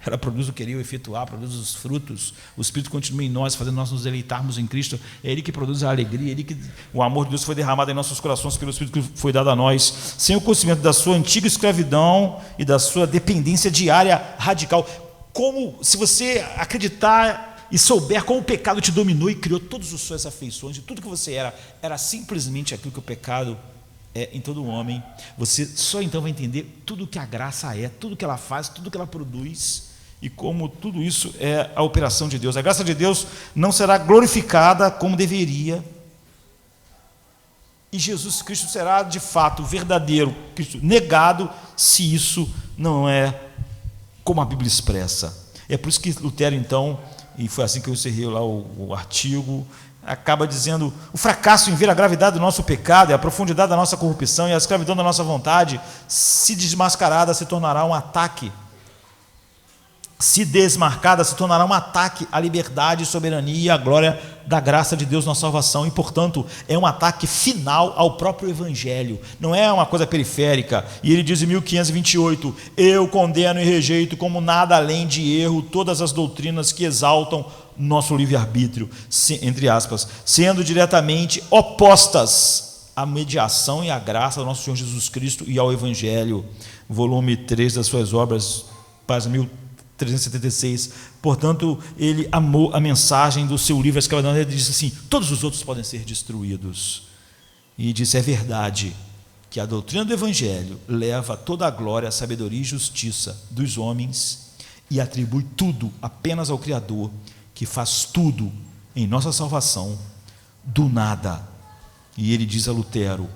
ela produz o querer, o efetuar, produz os frutos, o Espírito continua em nós, fazendo nós nos deleitarmos em Cristo, é Ele que produz a alegria, o amor de Deus foi derramado em nossos corações pelo Espírito que foi dado a nós, sem o conhecimento da sua antiga escravidão e da sua dependência diária radical. Como se você acreditar e souber como o pecado te dominou e criou todas as suas afeições, e tudo que você era simplesmente aquilo que o pecado é em todo homem, você só então vai entender tudo que a graça é, tudo que ela faz, tudo que ela produz, e como tudo isso é a operação de Deus. A graça de Deus não será glorificada como deveria, e Jesus Cristo será de fato verdadeiro Cristo negado, se isso não é como a Bíblia expressa. É por isso que Lutero, então, e foi assim que eu encerrei lá o artigo, acaba dizendo: o fracasso em ver a gravidade do nosso pecado e a profundidade da nossa corrupção e a escravidão da nossa vontade, se desmascarada, se tornará um ataque. Se desmarcada, se tornará um ataque à liberdade, soberania e à glória da graça de Deus na salvação, e portanto é um ataque final ao próprio Evangelho, não é uma coisa periférica. E ele diz em 1528: eu condeno e rejeito como nada além de erro todas as doutrinas que exaltam nosso livre-arbítrio, entre aspas, sendo diretamente opostas à mediação e à graça do nosso Senhor Jesus Cristo e ao Evangelho. Volume 3 das suas obras, página 1376. Portanto, ele amou a mensagem do seu livro, a escravidão. Ele disse assim: todos os outros podem ser destruídos. E disse: é verdade que a doutrina do Evangelho leva toda a glória, a sabedoria e justiça dos homens e atribui tudo apenas ao Criador, que faz tudo em nossa salvação do nada. E ele diz a Lutero: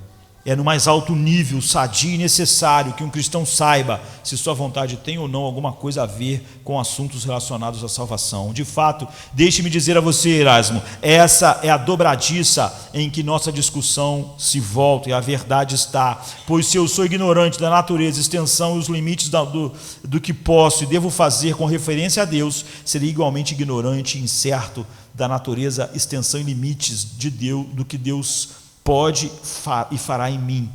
é no mais alto nível sadio e necessário que um cristão saiba se sua vontade tem ou não alguma coisa a ver com assuntos relacionados à salvação. De fato, deixe-me dizer a você, Erasmo, essa é a dobradiça em que nossa discussão se volta, e a verdade está: pois se eu sou ignorante da natureza, extensão e os limites do que posso e devo fazer com referência a Deus, serei igualmente ignorante e incerto da natureza, extensão e limites de Deus, do que Deus pode e fará em mim.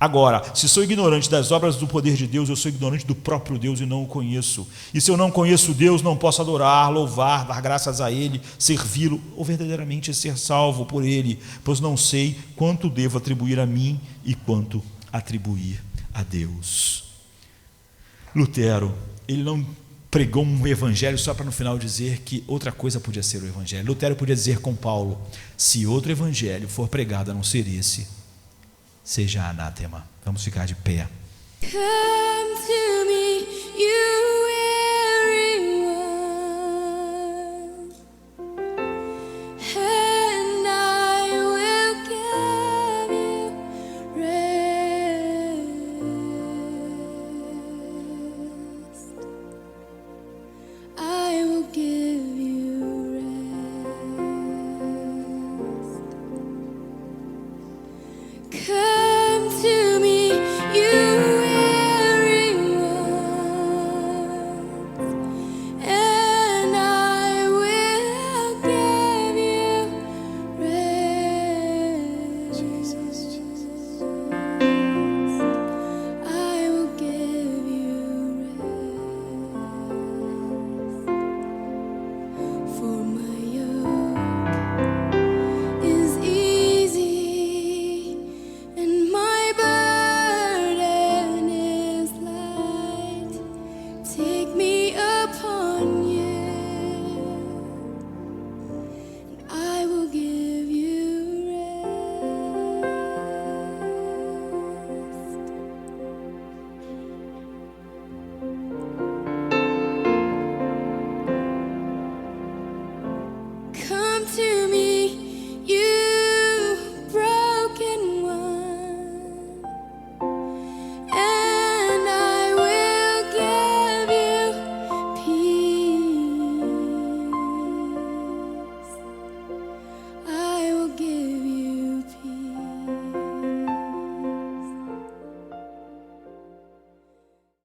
Agora, se sou ignorante das obras do poder de Deus, eu sou ignorante do próprio Deus e não o conheço. E se eu não conheço Deus, não posso adorar, louvar, dar graças a Ele, servi-lo ou verdadeiramente ser salvo por Ele, pois não sei quanto devo atribuir a mim e quanto atribuir a Deus. Lutero, ele não pregou um evangelho só para no final dizer que outra coisa podia ser o evangelho. Lutero podia dizer com Paulo: se outro evangelho for pregado a não ser esse, seja anátema. Vamos ficar de pé. Come to me, you